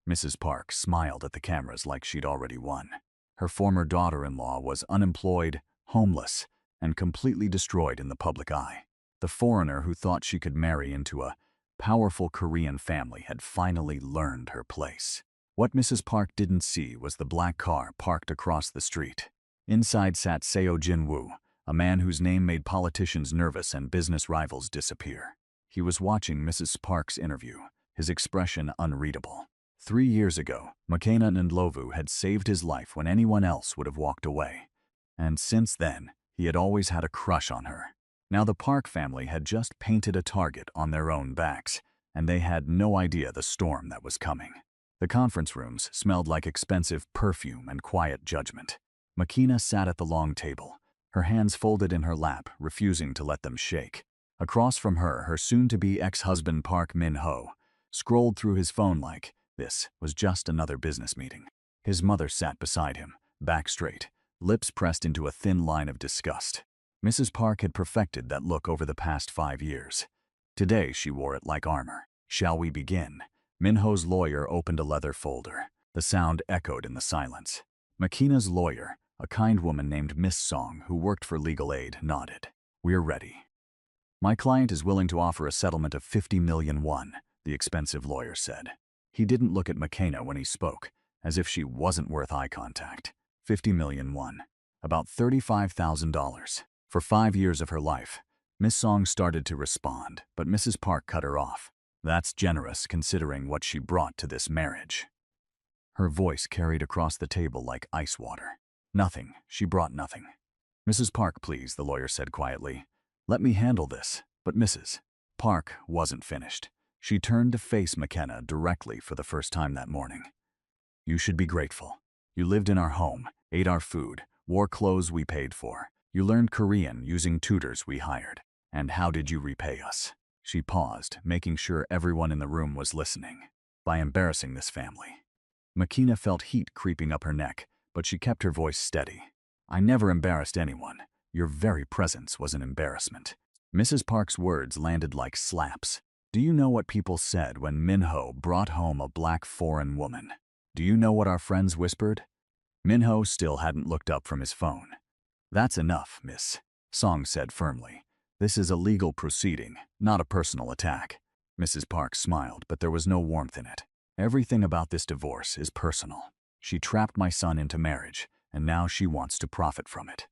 Mrs. Park smiled at the cameras like she'd already won. Her former daughter-in-law was unemployed, homeless, and completely destroyed in the public eye. The foreigner who thought she could marry into a powerful Korean family had finally learned her place. What Mrs. Park didn't see was the black car parked across the street. Inside sat Seo Jin-woo, a man whose name made politicians nervous and business rivals disappear. He was watching Mrs. Park's interview, his expression unreadable. 3 years ago, McKenna Ndlovu had saved his life when anyone else would have walked away. And since then, he had always had a crush on her. Now the Park family had just painted a target on their own backs, and they had no idea the storm that was coming. The conference rooms smelled like expensive perfume and quiet judgment. McKenna sat at the long table, her hands folded in her lap, refusing to let them shake. Across from her, her soon-to-be ex-husband Park Min-ho scrolled through his phone like this was just another business meeting. His mother sat beside him, back straight, lips pressed into a thin line of disgust. Mrs. Park had perfected that look over the past 5 years. Today she wore it like armor. "Shall we begin?" Min-ho's lawyer opened a leather folder. The sound echoed in the silence. McKenna's lawyer, a kind woman named Miss Song who worked for legal aid, nodded. "We're ready." "My client is willing to offer a settlement of 50 million won," the expensive lawyer said. He didn't look at McKenna when he spoke, as if she wasn't worth eye contact. 50 million won. About $35,000. For 5 years of her life. Miss Song started to respond, but Mrs. Park cut her off. "That's generous considering what she brought to this marriage." Her voice carried across the table like ice water. "Nothing. She brought nothing." "Mrs. Park, please," the lawyer said quietly. "Let me handle this." But Mrs. Park wasn't finished. She turned to face McKenna directly for the first time that morning. "You should be grateful. You lived in our home, ate our food, wore clothes we paid for. You learned Korean using tutors we hired. And how did you repay us?" She paused, making sure everyone in the room was listening. "By embarrassing this family." McKenna felt heat creeping up her neck, but she kept her voice steady. "I never embarrassed anyone. Your very presence was an embarrassment." Mrs. Park's words landed like slaps. "Do you know what people said when Min-ho brought home a black foreign woman? Do you know what our friends whispered?" Min-ho still hadn't looked up from his phone. "That's enough, Miss Song said firmly. "This is a legal proceeding, not a personal attack." Mrs. Park smiled, but there was no warmth in it. "Everything about this divorce is personal. She trapped my son into marriage, and now she wants to profit from it."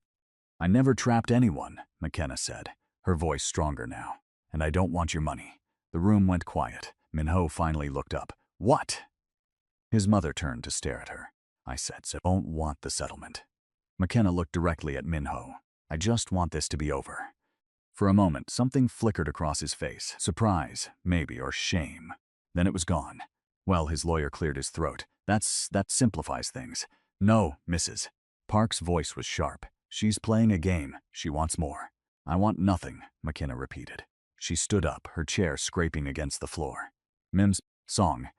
"I never trapped anyone," McKenna said, her voice stronger now. "And I don't want your money." The room went quiet. Min-ho finally looked up. "What?" His mother turned to stare at her. "I said so. I don't want the settlement." McKenna looked directly at Min-ho. "I just want this to be over." For a moment, something flickered across his face. Surprise, maybe, or shame. Then it was gone. "Well," his lawyer cleared his throat. That simplifies things." "No, Mrs. Park's voice was sharp. "She's playing a game. She wants more." "I want nothing," McKenna repeated. She stood up, her chair scraping against the floor. "Mims Song,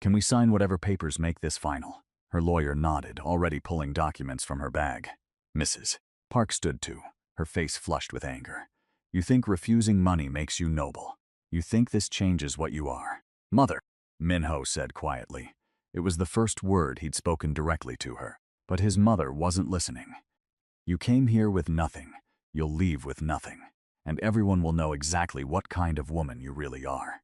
can we sign whatever papers make this final?" Her lawyer nodded, already pulling documents from her bag. Mrs. Park stood too, her face flushed with anger. "You think refusing money makes you noble. You think this changes what you are." "Mother," Min-ho said quietly. It was the first word he'd spoken directly to her. But his mother wasn't listening. "You came here with nothing. You'll leave with nothing. And everyone will know exactly what kind of woman you really are."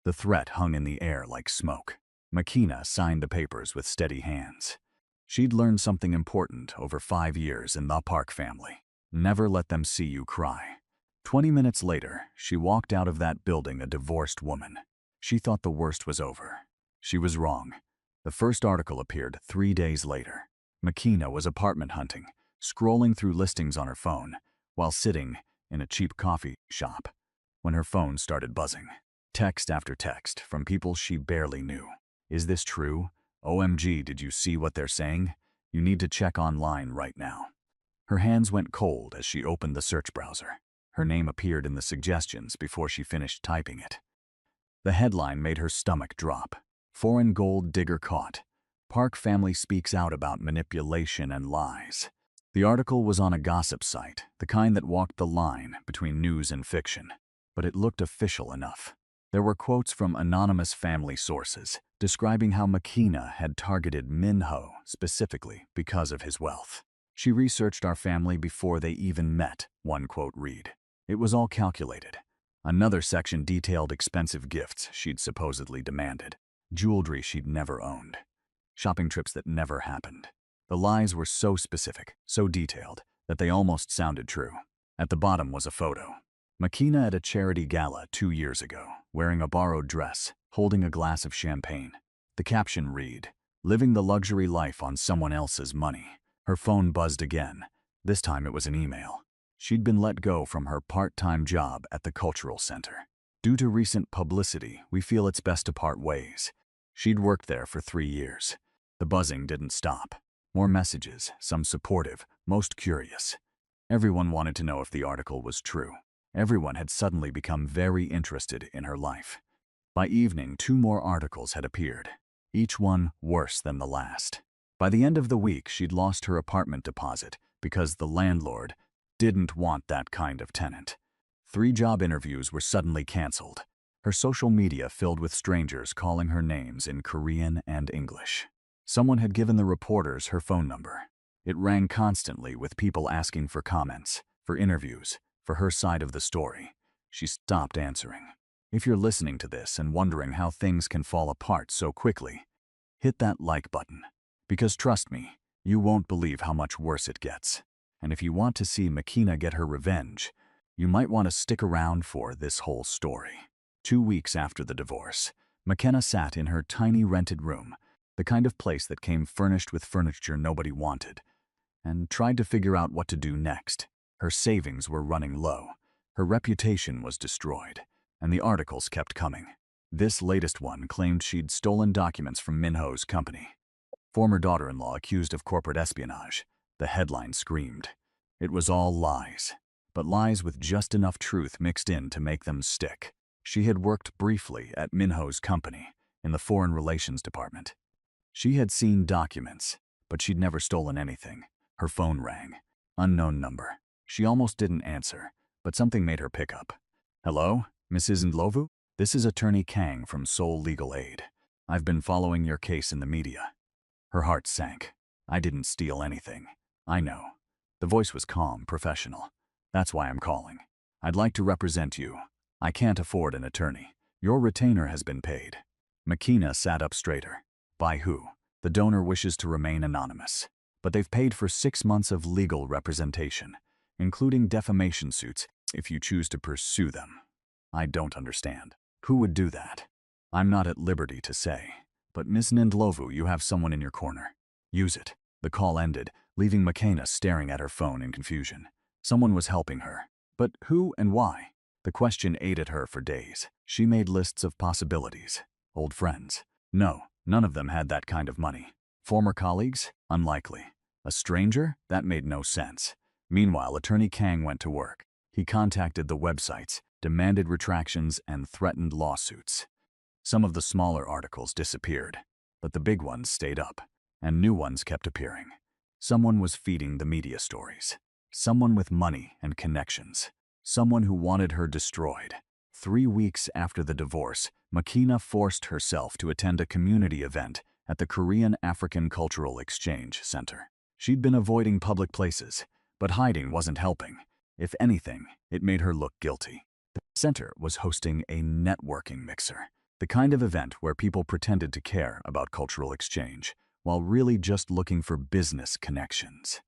The threat hung in the air like smoke. McKenna signed the papers with steady hands. She'd learned something important over 5 years in the Park family. Never let them see you cry. 20 minutes later, she walked out of that building a divorced woman. She thought the worst was over. She was wrong. The first article appeared 3 days later. McKenna was apartment hunting, scrolling through listings on her phone, while sitting in a cheap coffee shop, when her phone started buzzing. Text after text from people she barely knew. "Is this true? OMG, did you see what they're saying? You need to check online right now." Her hands went cold as she opened the search browser. Her name appeared in the suggestions before she finished typing it. The headline made her stomach drop. "Foreign gold digger caught. Park family speaks out about manipulation and lies." The article was on a gossip site, the kind that walked the line between news and fiction, but it looked official enough. There were quotes from anonymous family sources describing how Makina had targeted Minho specifically because of his wealth. She researched our family before they even met, one quote read. It was all calculated. Another section detailed expensive gifts she'd supposedly demanded, jewelry she'd never owned, shopping trips that never happened. The lies were so specific, so detailed, that they almost sounded true. At the bottom was a photo. Makina at a charity gala 2 years ago, wearing a borrowed dress, holding a glass of champagne. The caption read, "Living the luxury life on someone else's money." Her phone buzzed again. This time it was an email. She'd been let go from her part-time job at the cultural center. "Due to recent publicity, we feel it's best to part ways." She'd worked there for 3 years. The buzzing didn't stop. More messages, some supportive, most curious. Everyone wanted to know if the article was true. Everyone had suddenly become very interested in her life. By evening, 2 more articles had appeared, each one worse than the last. By the end of the week, she'd lost her apartment deposit because the landlord didn't want that kind of tenant. 3 job interviews were suddenly canceled. Her social media filled with strangers calling her names in Korean and English. Someone had given the reporters her phone number. It rang constantly with people asking for comments, for interviews, for her side of the story. She stopped answering. If you're listening to this and wondering how things can fall apart so quickly, hit that like button. Because trust me, you won't believe how much worse it gets. And if you want to see Makina get her revenge, you might want to stick around for this whole story. 2 weeks after the divorce, McKenna sat in her tiny rented room, the kind of place that came furnished with furniture nobody wanted, and tried to figure out what to do next. Her savings were running low, her reputation was destroyed, and the articles kept coming. This latest one claimed she'd stolen documents from Minho's company. Former daughter-in-law accused of corporate espionage. The headline screamed. It was all lies, but lies with just enough truth mixed in to make them stick. She had worked briefly at Minho's company, in the Foreign Relations Department. She had seen documents, but she'd never stolen anything. Her phone rang. Unknown number. She almost didn't answer, but something made her pick up. "Hello, Mrs. Ndlovu? This is Attorney Kang from Seoul Legal Aid. I've been following your case in the media." Her heart sank. "I didn't steal anything. I know." The voice was calm, professional. "That's why I'm calling. I'd like to represent you. I can't afford an attorney. Your retainer has been paid." Makina sat up straighter. "By who?" "The donor wishes to remain anonymous. But they've paid for 6 months of legal representation, including defamation suits, if you choose to pursue them." "I don't understand. Who would do that?" "I'm not at liberty to say. But Miss Ndlovu, you have someone in your corner. Use it." The call ended, leaving Makina staring at her phone in confusion. Someone was helping her. But who and why? The question ate at her for days. She made lists of possibilities. Old friends. No, none of them had that kind of money. Former colleagues? Unlikely. A stranger? That made no sense. Meanwhile, Attorney Kang went to work. He contacted the websites, demanded retractions, and threatened lawsuits. Some of the smaller articles disappeared, but the big ones stayed up, and new ones kept appearing. Someone was feeding the media stories. Someone with money and connections. Someone who wanted her destroyed. 3 weeks after the divorce, Makina forced herself to attend a community event at the Korean African Cultural Exchange Center. She'd been avoiding public places, but hiding wasn't helping. If anything, it made her look guilty. The center was hosting a networking mixer, the kind of event where people pretended to care about cultural exchange, while really just looking for business connections.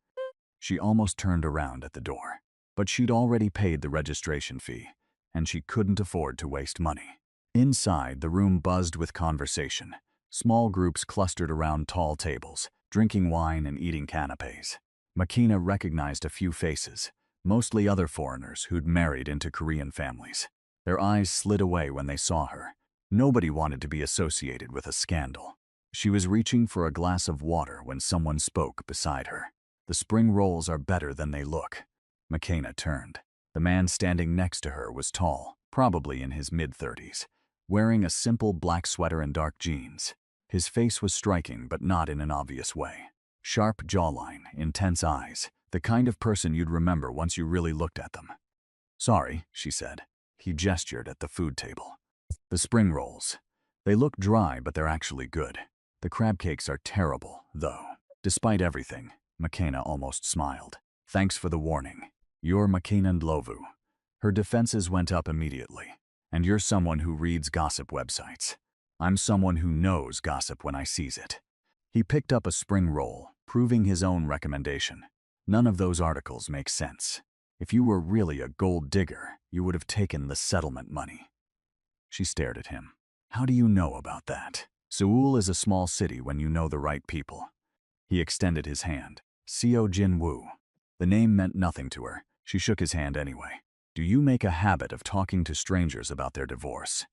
She almost turned around at the door, but she'd already paid the registration fee, and she couldn't afford to waste money. Inside, the room buzzed with conversation. Small groups clustered around tall tables, drinking wine and eating canapes. Makina recognized a few faces, mostly other foreigners who'd married into Korean families. Their eyes slid away when they saw her. Nobody wanted to be associated with a scandal. She was reaching for a glass of water when someone spoke beside her. "The spring rolls are better than they look." Makina turned. The man standing next to her was tall, probably in his mid-30s, wearing a simple black sweater and dark jeans. His face was striking, but not in an obvious way. Sharp jawline, intense eyes, the kind of person you'd remember once you really looked at them. "Sorry," she said. He gestured at the food table. The spring rolls. They look dry, but they're actually good. The crab cakes are terrible, though. Despite everything, McKenna almost smiled. Thanks for the warning. You're McKenna Ndlovu. Her defenses went up immediately. And you're someone who reads gossip websites. I'm someone who knows gossip when I sees it. He picked up a spring roll, proving his own recommendation. None of those articles make sense. If you were really a gold digger, you would have taken the settlement money. She stared at him. How do you know about that? Seoul is a small city when you know the right people. He extended his hand. Seo Jin-woo. The name meant nothing to her. She shook his hand anyway. Do you make a habit of talking to strangers about their divorce?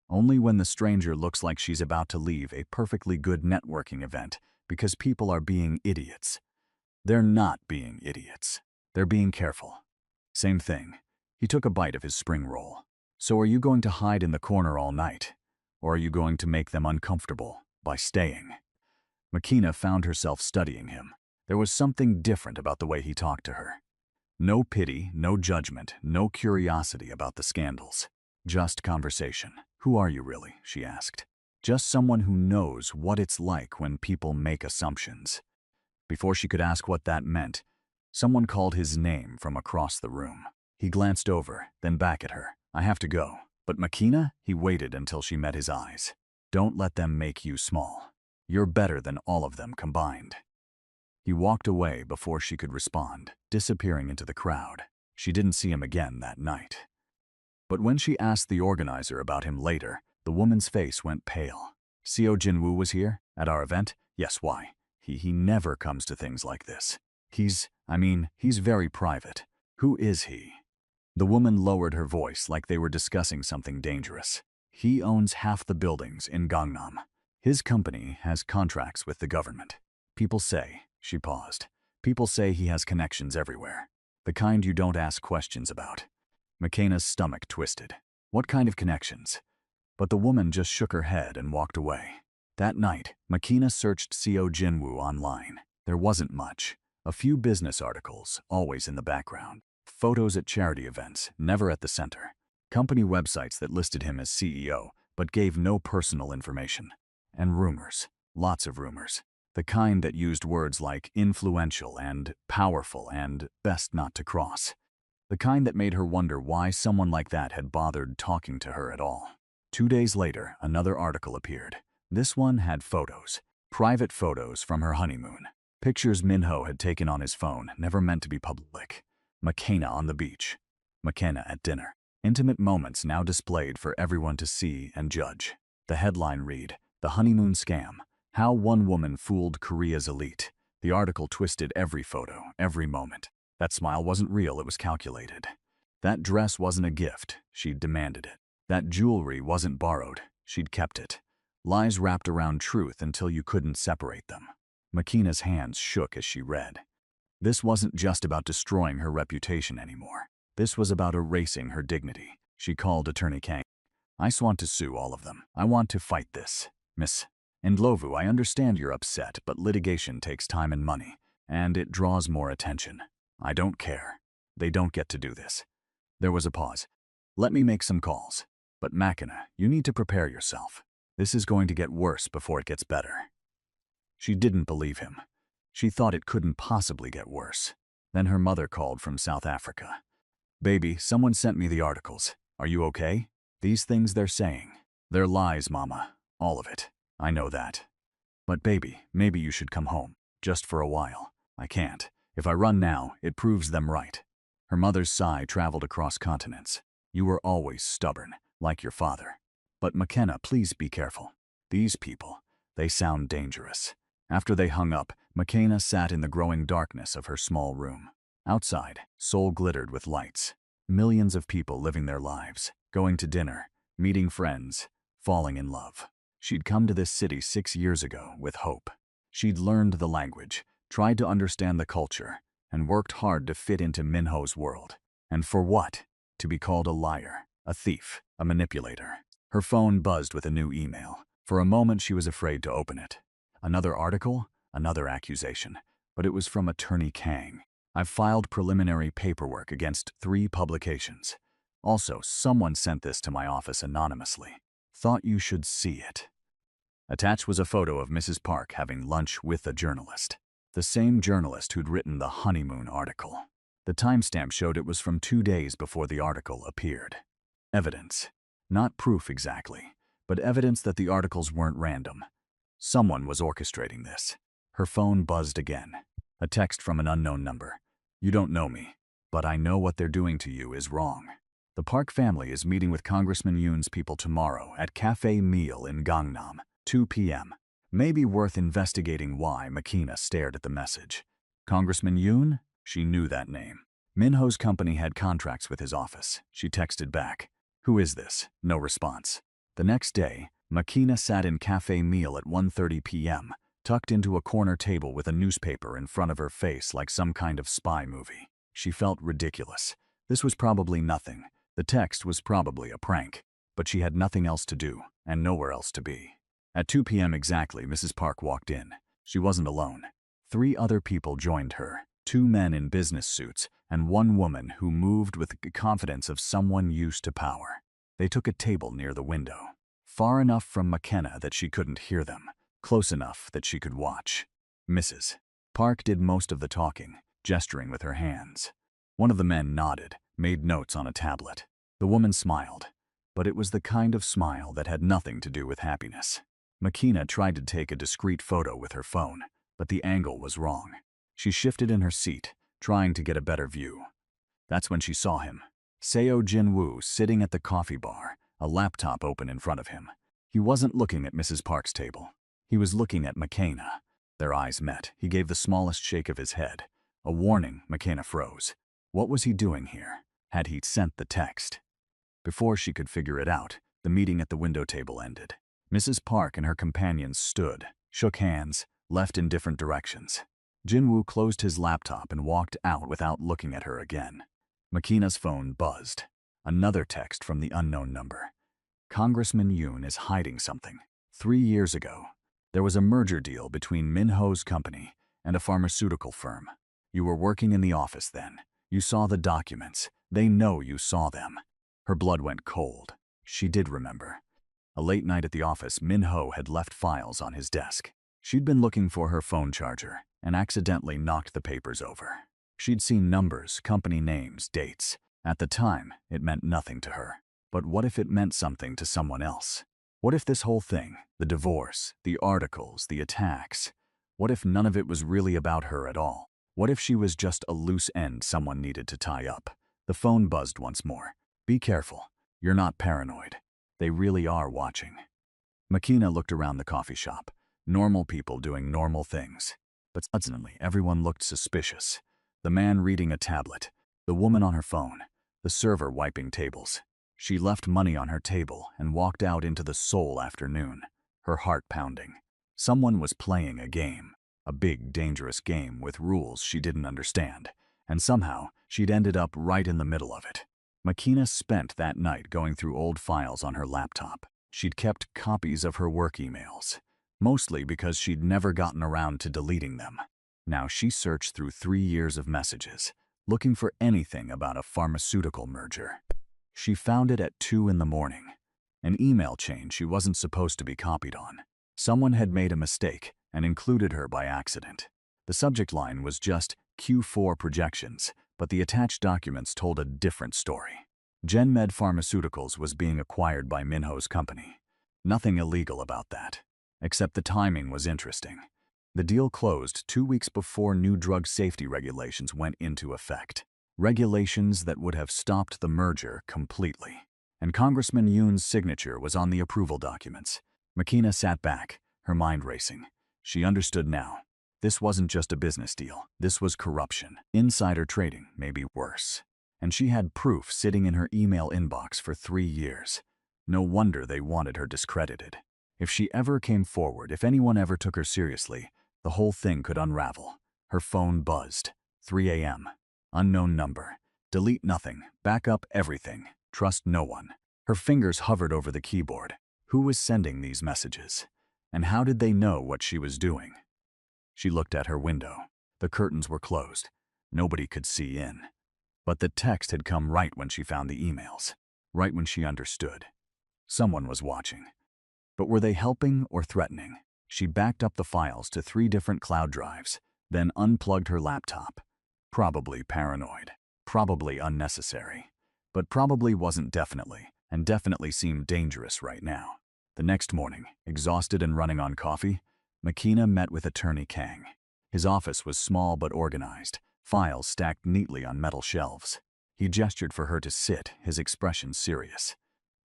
Only when the stranger looks like she's about to leave a perfectly good networking event because people are being idiots. They're not being idiots. They're being careful. Same thing. He took a bite of his spring roll. So are you going to hide in the corner all night? Or are you going to make them uncomfortable by staying? McKenna found herself studying him. There was something different about the way he talked to her. No pity, no judgment, no curiosity about the scandals. Just conversation. Who are you really? She asked. Just someone who knows what it's like when people make assumptions. Before she could ask what that meant, someone called his name from across the room. He glanced over, then back at her. I have to go. But McKenna? He waited until she met his eyes. Don't let them make you small. You're better than all of them combined. He walked away before she could respond, disappearing into the crowd. She didn't see him again that night. But when she asked the organizer about him later, the woman's face went pale. Seo Jin-woo was here? At our event? Yes, why? He never comes to things like this. He's very private. Who is he? The woman lowered her voice like they were discussing something dangerous. He owns half the buildings in Gangnam. His company has contracts with the government. People say, she paused, people say he has connections everywhere. The kind you don't ask questions about. McKenna's stomach twisted. What kind of connections? But the woman just shook her head and walked away. That night, McKenna searched Seo Jin-woo online. There wasn't much. A few business articles, always in the background. Photos at charity events, never at the center. Company websites that listed him as CEO, but gave no personal information. And rumors. Lots of rumors. The kind that used words like influential and powerful and best not to cross. The kind that made her wonder why someone like that had bothered talking to her at all. 2 days later, another article appeared. This one had photos. Private photos from her honeymoon. Pictures Minho had taken on his phone, never meant to be public. McKenna on the beach. McKenna at dinner. Intimate moments now displayed for everyone to see and judge. The headline read, The Honeymoon Scam. How One Woman Fooled Korea's Elite. The article twisted every photo, every moment. That smile wasn't real, it was calculated. That dress wasn't a gift, she'd demanded it. That jewelry wasn't borrowed, she'd kept it. Lies wrapped around truth until you couldn't separate them. McKenna's hands shook as she read. This wasn't just about destroying her reputation anymore. This was about erasing her dignity. She called Attorney Kang. I want to sue all of them. I want to fight this. Miss Ndlovu, I understand you're upset, but litigation takes time and money, and it draws more attention. I don't care. They don't get to do this. There was a pause. Let me make some calls. But McKenna, you need to prepare yourself. This is going to get worse before it gets better. She didn't believe him. She thought it couldn't possibly get worse. Then her mother called from South Africa. Baby, someone sent me the articles. Are you okay? These things they're saying. They're lies, Mama. All of it. I know that. But baby, maybe you should come home. Just for a while. I can't. If I run now, it proves them right. Her mother's sigh traveled across continents. You were always stubborn, like your father. But McKenna, please be careful. These people, they sound dangerous. After they hung up, McKenna sat in the growing darkness of her small room. Outside, Seoul glittered with lights. Millions of people living their lives, going to dinner, meeting friends, falling in love. She'd come to this city 6 years ago with hope. She'd learned the language, tried to understand the culture, and worked hard to fit into Minho's world. And for what? To be called a liar, a thief, a manipulator. Her phone buzzed with a new email. For a moment she was afraid to open it. Another article, another accusation, but it was from Attorney Kang. I've filed preliminary paperwork against 3 publications. Also, someone sent this to my office anonymously. Thought you should see it. Attached was a photo of Mrs. Park having lunch with a journalist. The same journalist who'd written the honeymoon article. The timestamp showed it was from 2 days before the article appeared. Evidence. Not proof exactly, but evidence that the articles weren't random. Someone was orchestrating this. Her phone buzzed again. A text from an unknown number. You don't know me, but I know what they're doing to you is wrong. The Park family is meeting with Congressman Yoon's people tomorrow at Cafe Meal in Gangnam, 2 p.m. Maybe worth investigating why. Makina stared at the message. Congressman Yoon? She knew that name. Minho's company had contracts with his office. She texted back. Who is this? No response. The next day, Makina sat in Cafe Meal at 1:30 p.m., tucked into a corner table with a newspaper in front of her face like some kind of spy movie. She felt ridiculous. This was probably nothing. The text was probably a prank. But she had nothing else to do, and nowhere else to be. At 2 p.m. exactly, Mrs. Park walked in. She wasn't alone. 3 other people joined her, 2 men in business suits, and 1 woman who moved with the confidence of someone used to power. They took a table near the window, far enough from McKenna that she couldn't hear them, close enough that she could watch. Mrs. Park did most of the talking, gesturing with her hands. One of the men nodded, made notes on a tablet. The woman smiled, but it was the kind of smile that had nothing to do with happiness. Makina tried to take a discreet photo with her phone, but the angle was wrong. She shifted in her seat, trying to get a better view. That's when she saw him. Seo Jin-woo sitting at the coffee bar, a laptop open in front of him. He wasn't looking at Mrs. Park's table. He was looking at Makina. Their eyes met. He gave the smallest shake of his head. A warning. Makina froze. What was he doing here? Had he sent the text? Before she could figure it out, the meeting at the window table ended. Mrs. Park and her companions stood, shook hands, left in different directions. Jin-woo closed his laptop and walked out without looking at her again. Makina's phone buzzed. Another text from the unknown number. Congressman Yoon is hiding something. 3 years ago, there was a merger deal between Minho's company and a pharmaceutical firm. You were working in the office then. You saw the documents. They know you saw them. Her blood went cold. She did remember. A late night at the office, Minho had left files on his desk. She'd been looking for her phone charger and accidentally knocked the papers over. She'd seen numbers, company names, dates. At the time, it meant nothing to her. But what if it meant something to someone else? What if this whole thing, the divorce, the articles, the attacks, what if none of it was really about her at all? What if she was just a loose end someone needed to tie up? The phone buzzed once more. Be careful. You're not paranoid. They really are watching. Makina looked around the coffee shop. Normal people doing normal things. But suddenly, everyone looked suspicious. The man reading a tablet. The woman on her phone. The server wiping tables. She left money on her table and walked out into the Seoul afternoon, her heart pounding. Someone was playing a game. A big, dangerous game with rules she didn't understand. And somehow, she'd ended up right in the middle of it. Makina spent that night going through old files on her laptop. She'd kept copies of her work emails, mostly because she'd never gotten around to deleting them. Now she searched through 3 years of messages, looking for anything about a pharmaceutical merger. She found it at 2 in the morning. An email chain she wasn't supposed to be copied on. Someone had made a mistake and included her by accident. The subject line was just Q4 projections, but the attached documents told a different story. GenMed Pharmaceuticals was being acquired by Minho's company. Nothing illegal about that, except the timing was interesting. The deal closed 2 weeks before new drug safety regulations went into effect. Regulations that would have stopped the merger completely. And Congressman Yoon's signature was on the approval documents. Makina sat back, her mind racing. She understood now. This wasn't just a business deal. This was corruption. Insider trading, maybe worse. And she had proof sitting in her email inbox for 3 years. No wonder they wanted her discredited. If she ever came forward, if anyone ever took her seriously, the whole thing could unravel. Her phone buzzed. 3 a.m. Unknown number. Delete nothing. Back up everything. Trust no one. Her fingers hovered over the keyboard. Who was sending these messages? And how did they know what she was doing? She looked at her window. The curtains were closed. Nobody could see in. But the text had come right when she found the emails. right when she understood. Someone was watching. But were they helping or threatening? She backed up the files to 3 different cloud drives, then unplugged her laptop. Probably paranoid. Probably unnecessary. But probably wasn't definitely, and definitely seemed dangerous right now. The next morning, exhausted and running on coffee, McKenna met with Attorney Kang. His office was small but organized, files stacked neatly on metal shelves. He gestured for her to sit, his expression serious.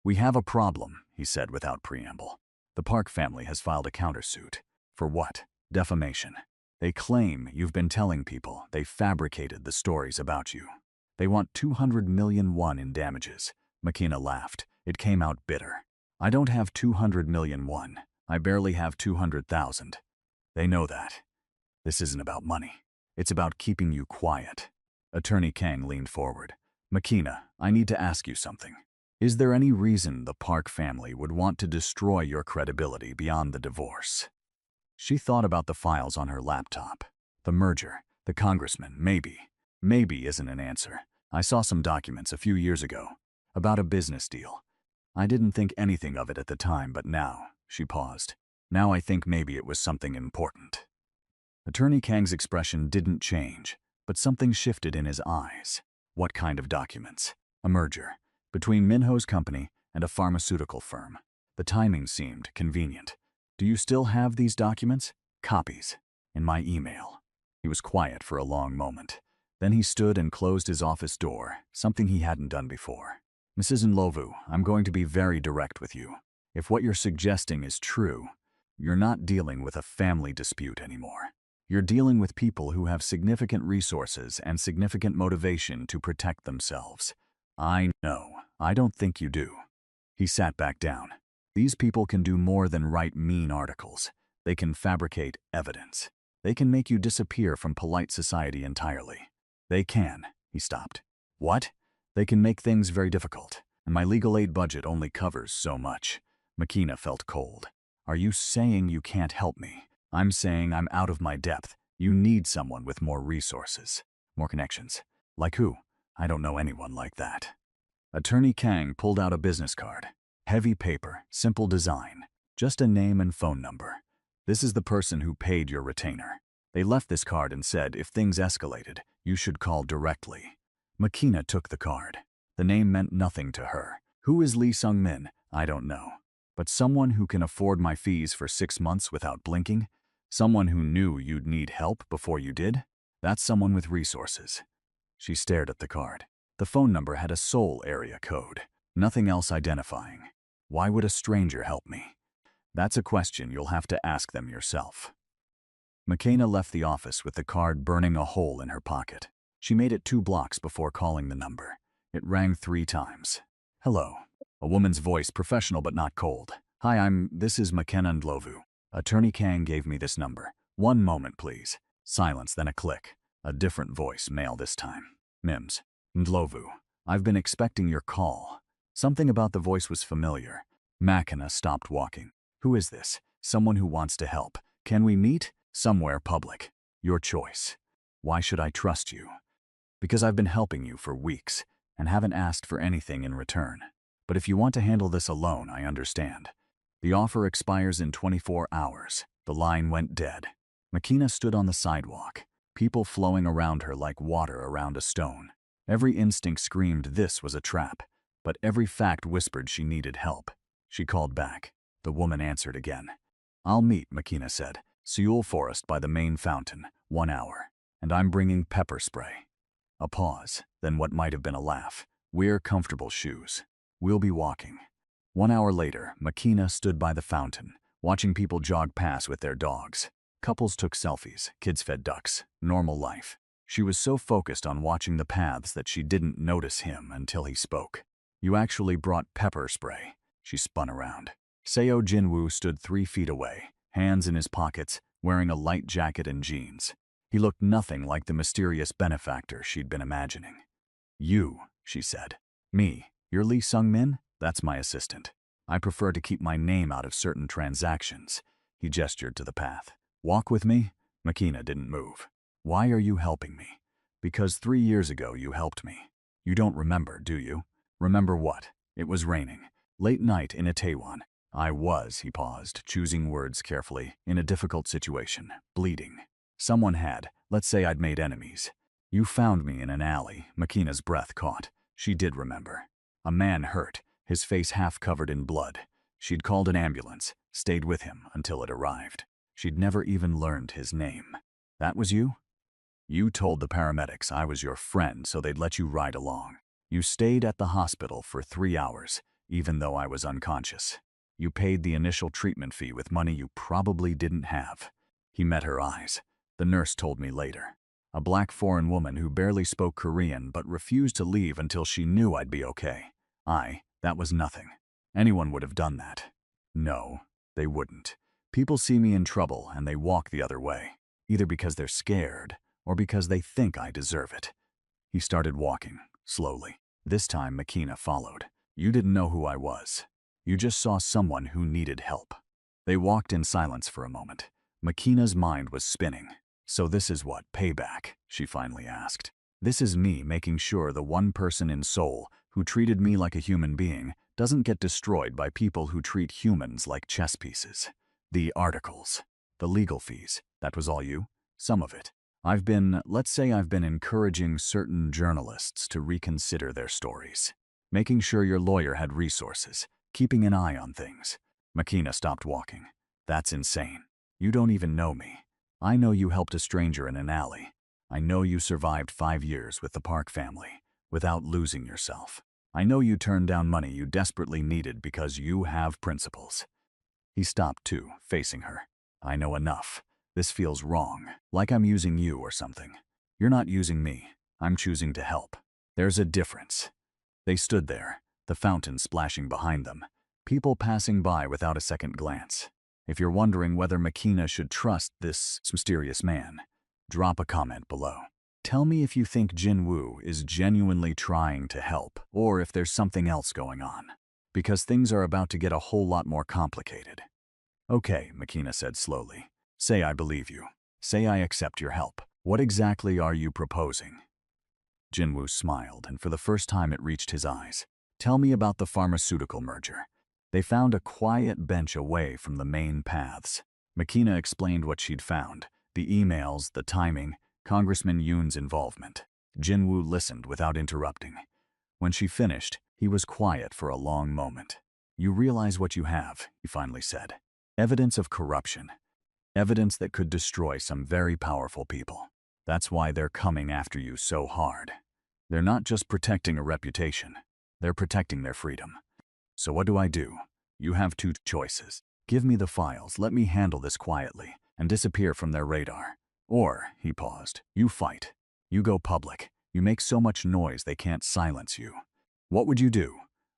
"We have a problem," he said without preamble. "The Park family has filed a countersuit." "For what?" "Defamation. They claim you've been telling people they fabricated the stories about you. They want 200 million won in damages." McKenna laughed. It came out bitter. "I don't have 200 million won. I barely have 200,000. They know that. This isn't about money. It's about keeping you quiet." Attorney Kang leaned forward. "McKenna, I need to ask you something. Is there any reason the Park family would want to destroy your credibility beyond the divorce?" She thought about the files on her laptop. The merger, the congressman, maybe. Maybe isn't an answer. I saw some documents a few years ago about a business deal. I didn't think anything of it at the time, but now, she paused. Now I think maybe it was something important. Attorney Kang's expression didn't change, but something shifted in his eyes. What kind of documents? A merger between Minho's company and a pharmaceutical firm. The timing seemed convenient. "Do you still have these documents?" "Copies. In my email." He was quiet for a long moment. Then he stood and closed his office door, something he hadn't done before. "Mrs. Ndlovu, I'm going to be very direct with you. If what you're suggesting is true, you're not dealing with a family dispute anymore. You're dealing with people who have significant resources and significant motivation to protect themselves. I know. I don't think you do." He sat back down. "These people can do more than write mean articles. They can fabricate evidence. They can make you disappear from polite society entirely. They can." He stopped. "What?" "They can make things very difficult, and my legal aid budget only covers so much." McKenna felt cold. "Are you saying you can't help me?" "I'm saying I'm out of my depth. You need someone with more resources, more connections." "Like who?" "I don't know anyone like that." Attorney Kang pulled out a business card. Heavy paper, simple design, just a name and phone number. "This is the person who paid your retainer. They left this card and said if things escalated, you should call directly." McKenna took the card. The name meant nothing to her. "Who is Lee Sung-min?" "I don't know. But someone who can afford my fees for 6 months without blinking? Someone who knew you'd need help before you did? That's someone with resources." She stared at the card. The phone number had a Seoul area code. Nothing else identifying. "Why would a stranger help me?" "That's a question you'll have to ask them yourself." McKenna left the office with the card burning a hole in her pocket. She made it 2 blocks before calling the number. It rang 3 times. "Hello." A woman's voice, professional but not cold. "Hi, this is McKenna Ndlovu. Attorney Kang gave me this number. 1 moment, please." Silence, then a click. A different voice, male this time. "Mims. Ndlovu. I've been expecting your call." Something about the voice was familiar. McKenna stopped walking. "Who is this?" "Someone who wants to help. Can we meet?" "Somewhere public. Your choice." "Why should I trust you?" "Because I've been helping you for weeks and haven't asked for anything in return. But if you want to handle this alone, I understand." "The offer expires in 24 hours. The line went dead. McKenna stood on the sidewalk, people flowing around her like water around a stone. Every instinct screamed this was a trap, but every fact whispered she needed help. She called back. The woman answered again. "I'll meet," McKenna said. "Seoul Forest by the main fountain, 1 hour. And I'm bringing pepper spray." A pause, then what might have been a laugh. "Wear comfortable shoes. We'll be walking." 1 hour later, McKenna stood by the fountain, watching people jog past with their dogs. Couples took selfies, kids fed ducks, normal life. She was so focused on watching the paths that she didn't notice him until he spoke. "You actually brought pepper spray." She spun around. Seo Jinwoo stood 3 feet away, hands in his pockets, wearing a light jacket and jeans. He looked nothing like the mysterious benefactor she'd been imagining. "You," she said. "Me. You're Lee Sung-min? That's my assistant. I prefer to keep my name out of certain transactions." He gestured to the path. "Walk with me?" McKenna didn't move. "Why are you helping me?" "Because 3 years ago you helped me. You don't remember, do you?" "Remember what?" It was raining. Late night in Itaewon. He paused, choosing words carefully, in a difficult situation, bleeding. Someone had, let's say I'd made enemies. You found me in an alley, Makina's breath caught. She did remember. A man hurt, his face half covered in blood. She'd called an ambulance, stayed with him until it arrived. She'd never even learned his name. That was you? You told the paramedics I was your friend so they'd let you ride along. You stayed at the hospital for 3 hours, even though I was unconscious. You paid the initial treatment fee with money you probably didn't have. He met her eyes. The nurse told me later. A black foreign woman who barely spoke Korean but refused to leave until she knew I'd be okay. That was nothing. Anyone would have done that. No, they wouldn't. People see me in trouble and they walk the other way, either because they're scared or because they think I deserve it. He started walking, slowly. This time Makina followed. You didn't know who I was. You just saw someone who needed help. They walked in silence for a moment. Makina's mind was spinning. So this is what, payback? She finally asked. This is me making sure the one person in Seoul who treated me like a human being doesn't get destroyed by people who treat humans like chess pieces. The articles, the legal fees, that was all you? Some of it. Let's say I've been encouraging certain journalists to reconsider their stories. Making sure your lawyer had resources, keeping an eye on things. Makina stopped walking. That's insane. You don't even know me. I know you helped a stranger in an alley. I know you survived 5 years with the Park family, without losing yourself. I know you turned down money you desperately needed because you have principles. He stopped too, facing her. I know enough. This feels wrong, like I'm using you or something. You're not using me. I'm choosing to help. There's a difference. They stood there, the fountain splashing behind them, people passing by without a second glance. If you're wondering whether Makina should trust this mysterious man, drop a comment below. Tell me if you think Jin-woo is genuinely trying to help, or if there's something else going on. Because things are about to get a whole lot more complicated. Okay, Makina said slowly. Say I believe you. Say I accept your help. What exactly are you proposing? Jin-woo smiled, and for the first time it reached his eyes. Tell me about the pharmaceutical merger. They found a quiet bench away from the main paths. Makina explained what she'd found. The emails, the timing, Congressman Yoon's involvement. Jin-woo listened without interrupting. When she finished, he was quiet for a long moment. You realize what you have, he finally said. Evidence of corruption. Evidence that could destroy some very powerful people. That's why they're coming after you so hard. They're not just protecting a reputation. They're protecting their freedom. So what do? You have 2 choices. Give me the files, let me handle this quietly, and disappear from their radar. Or, he paused, you fight. You go public. You make so much noise they can't silence you. What would you do?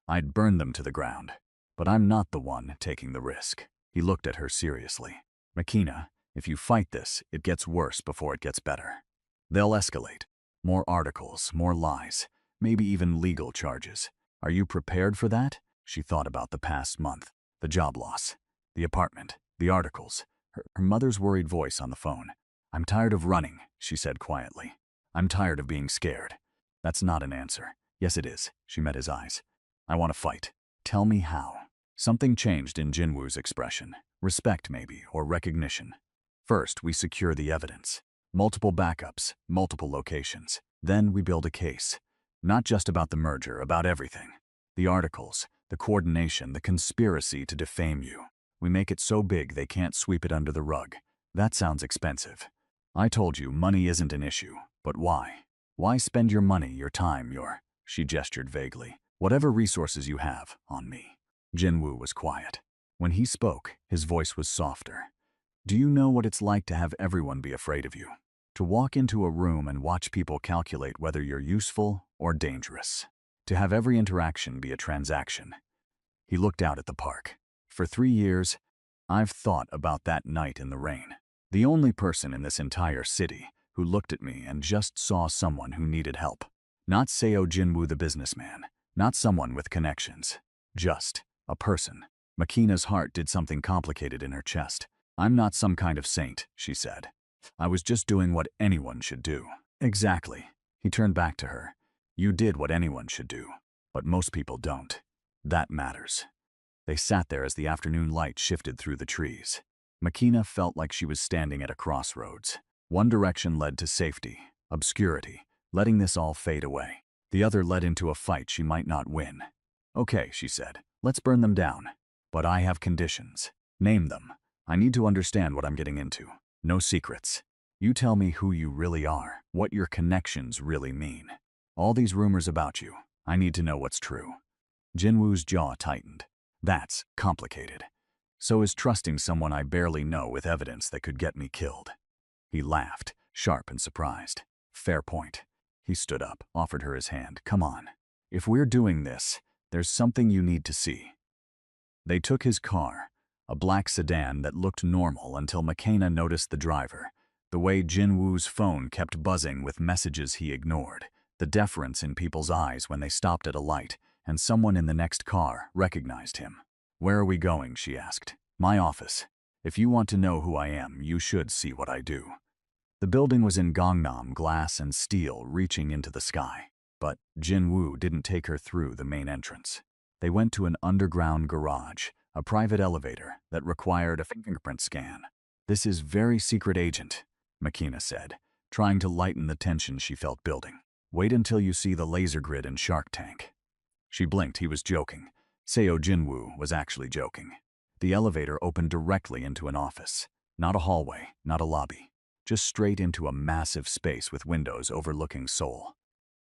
I'd burn them to the ground. But I'm not the one taking the risk. He looked at her seriously. Makina, if you fight this, it gets worse before it gets better. They'll escalate. More articles, more lies, maybe even legal charges. Are you prepared for that? She thought about the past month, the job loss, the apartment, the articles, her mother's worried voice on the phone. I'm tired of running, she said quietly. I'm tired of being scared. That's not an answer. Yes, it is. She met his eyes. I want to fight. Tell me how. Something changed in Jin-woo's expression. Respect, maybe, or recognition. First, we secure the evidence. Multiple backups, multiple locations. Then we build a case. Not just about the merger, about everything. The articles, the coordination, the conspiracy to defame you. We make it so big they can't sweep it under the rug. That sounds expensive. I told you money isn't an issue, but why? Why spend your money, your time, she gestured vaguely, whatever resources you have, on me? Jin-woo was quiet. When he spoke, his voice was softer. Do you know what it's like to have everyone be afraid of you? To walk into a room and watch people calculate whether you're useful or dangerous. To have every interaction be a transaction. He looked out at the park. For 3 years, I've thought about that night in the rain. The only person in this entire city who looked at me and just saw someone who needed help. Not Seo Jin-woo the businessman, not someone with connections. Just a person. Makina's heart did something complicated in her chest. I'm not some kind of saint, she said. I was just doing what anyone should do. Exactly. He turned back to her. You did what anyone should do, but most people don't. That matters. They sat there as the afternoon light shifted through the trees. Makina felt like she was standing at a crossroads. One direction led to safety, obscurity, letting this all fade away. The other led into a fight she might not win. Okay, she said, let's burn them down. But I have conditions. Name them. I need to understand what I'm getting into. No secrets. You tell me who you really are, what your connections really mean. All these rumors about you, I need to know what's true. Jinwoo's jaw tightened. That's complicated. So is trusting someone I barely know with evidence that could get me killed. He laughed, sharp and surprised. Fair point. He stood up, offered her his hand. Come on. If we're doing this, there's something you need to see. They took his car, a black sedan that looked normal until Makina noticed the driver, the way Jinwoo's phone kept buzzing with messages he ignored, the deference in people's eyes when they stopped at a light, and someone in the next car recognized him. Where are we going? She asked. My office. If you want to know who I am, you should see what I do. The building was in Gangnam, glass and steel reaching into the sky. But Jinwoo didn't take her through the main entrance. They went to an underground garage, a private elevator that required a fingerprint scan. This is very secret, agent, Makina said, trying to lighten the tension she felt building. Wait until you see the laser grid in Shark Tank. She blinked. He was joking. Seo Jinwoo was actually joking. The elevator opened directly into an office. Not a hallway, not a lobby. Just straight into a massive space with windows overlooking Seoul.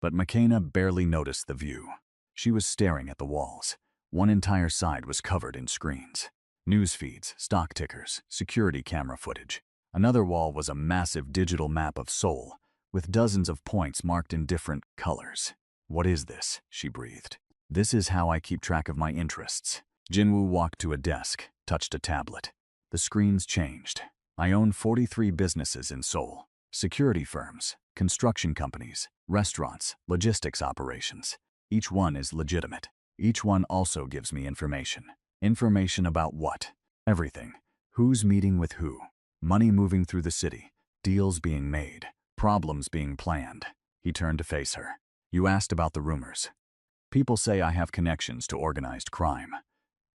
But Makina barely noticed the view. She was staring at the walls. One entire side was covered in screens. News feeds, stock tickers, security camera footage. Another wall was a massive digital map of Seoul, with dozens of points marked in different colors. What is this? She breathed. This is how I keep track of my interests. Jinwoo walked to a desk, touched a tablet. The screens changed. I own 43 businesses in Seoul. Security firms, construction companies, restaurants, logistics operations. Each one is legitimate. Each one also gives me information. Information about what? Everything. Who's meeting with who? Money moving through the city. Deals being made. Problems being planned. He turned to face her. You asked about the rumors. People say I have connections to organized crime.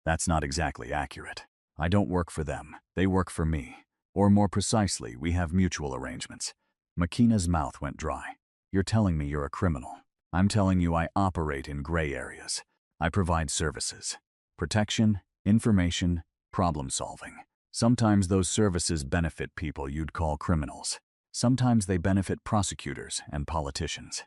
That's not exactly accurate. I don't work for them. They work for me. Or more precisely, we have mutual arrangements. Makina's mouth went dry. You're telling me you're a criminal. I'm telling you I operate in gray areas. I provide services. Protection, information, problem solving. Sometimes those services benefit people you'd call criminals. Sometimes they benefit prosecutors and politicians.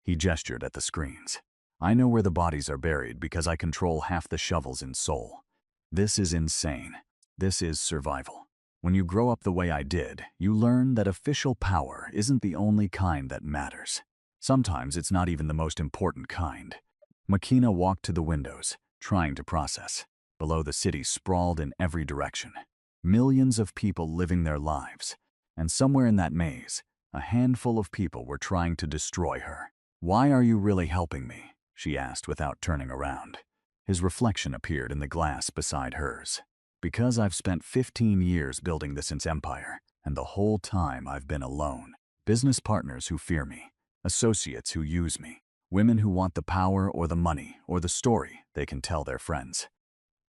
He gestured at the screens. I know where the bodies are buried because I control half the shovels in Seoul. This is insane. This is survival. When you grow up the way I did, you learn that official power isn't the only kind that matters. Sometimes it's not even the most important kind. Makina walked to the windows, trying to process. Below, the city sprawled in every direction. Millions of people living their lives. And somewhere in that maze, a handful of people were trying to destroy her. Why are you really helping me? She asked without turning around. His reflection appeared in the glass beside hers. Because I've spent 15 years building this empire, and the whole time I've been alone. Business partners who fear me, associates who use me, women who want the power or the money or the story they can tell their friends.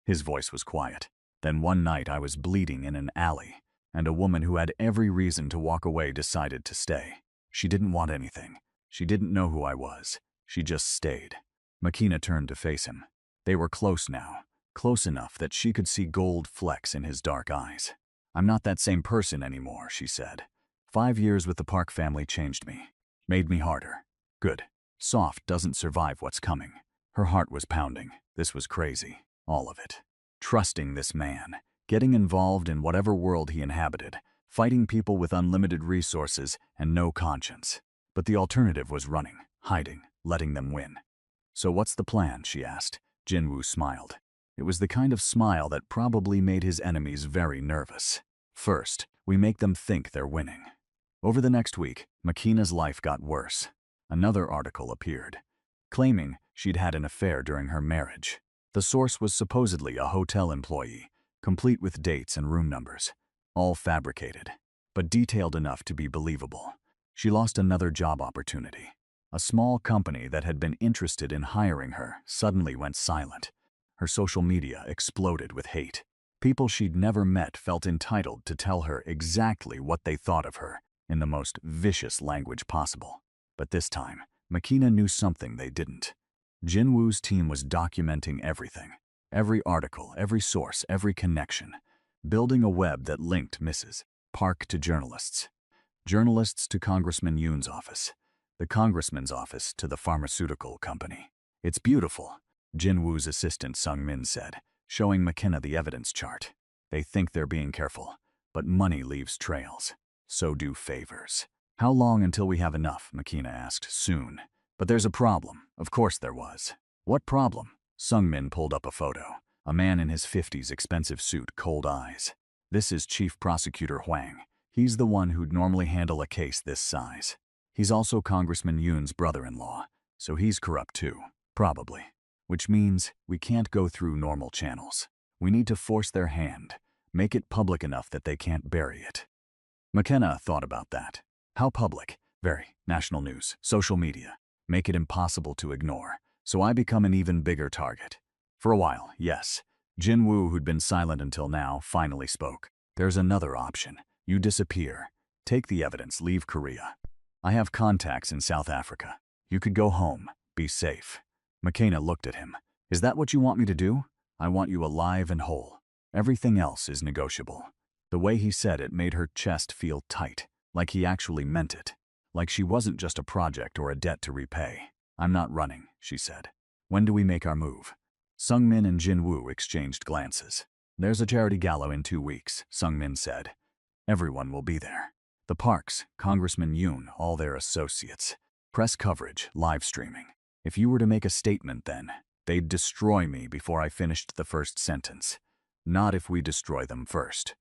His voice was quiet. Then one night I was bleeding in an alley, and a woman who had every reason to walk away decided to stay. She didn't want anything. She didn't know who I was. She just stayed. Makina turned to face him. They were close now. Close enough that she could see gold flecks in his dark eyes. I'm not that same person anymore, she said. 5 years with the Park family changed me. Made me harder. Good. Soft doesn't survive what's coming. Her heart was pounding. This was crazy. All of it. Trusting this man. Getting involved in whatever world he inhabited. Fighting people with unlimited resources and no conscience. But the alternative was running, hiding, letting them win. So what's the plan? She asked. Jinwoo smiled. It was the kind of smile that probably made his enemies very nervous. First, we make them think they're winning. Over the next week, Makina's life got worse. Another article appeared, claiming she'd had an affair during her marriage. The source was supposedly a hotel employee, complete with dates and room numbers, all fabricated, but detailed enough to be believable. She lost another job opportunity. A small company that had been interested in hiring her suddenly went silent. Her social media exploded with hate. People she'd never met felt entitled to tell her exactly what they thought of her in the most vicious language possible. But this time, Makina knew something they didn't. Jinwoo's team was documenting everything. Every article, every source, every connection. Building a web that linked Mrs. Park to journalists. Journalists to Congressman Yoon's office. The congressman's office to the pharmaceutical company. "It's beautiful," Jinwoo's assistant Sung-min said, showing McKenna the evidence chart. "They think they're being careful, but money leaves trails. So do favors." "How long until we have enough?" McKenna asked. "Soon. But there's a problem." Of course there was. "What problem?" Sung-min pulled up a photo. A man in his 50s, expensive suit, cold eyes. "This is Chief Prosecutor Hwang. He's the one who'd normally handle a case this size. He's also Congressman Yoon's brother-in-law, so he's corrupt too, probably. Which means we can't go through normal channels. We need to force their hand, make it public enough that they can't bury it." McKenna thought about that. How public? Very. National news, social media. Make it impossible to ignore, so I become an even bigger target. For a while, yes. Jinwoo, who'd been silent until now, finally spoke. "There's another option. You disappear. Take the evidence, leave Korea. I have contacts in South Africa. You could go home, be safe." McKenna looked at him. "Is that what you want me to do? I want you alive and whole. Everything else is negotiable." The way he said it made her chest feel tight, like he actually meant it. Like she wasn't just a project or a debt to repay. "I'm not running," she said. "When do we make our move?" Sung-min and Jinwoo exchanged glances. "There's a charity gala in 2 weeks," Sung-min said. "Everyone will be there. The Parks, Congressman Yoon, all their associates. Press coverage, live streaming. If you were to make a statement then, they'd destroy me before I finished the first sentence. Not if we destroy them first."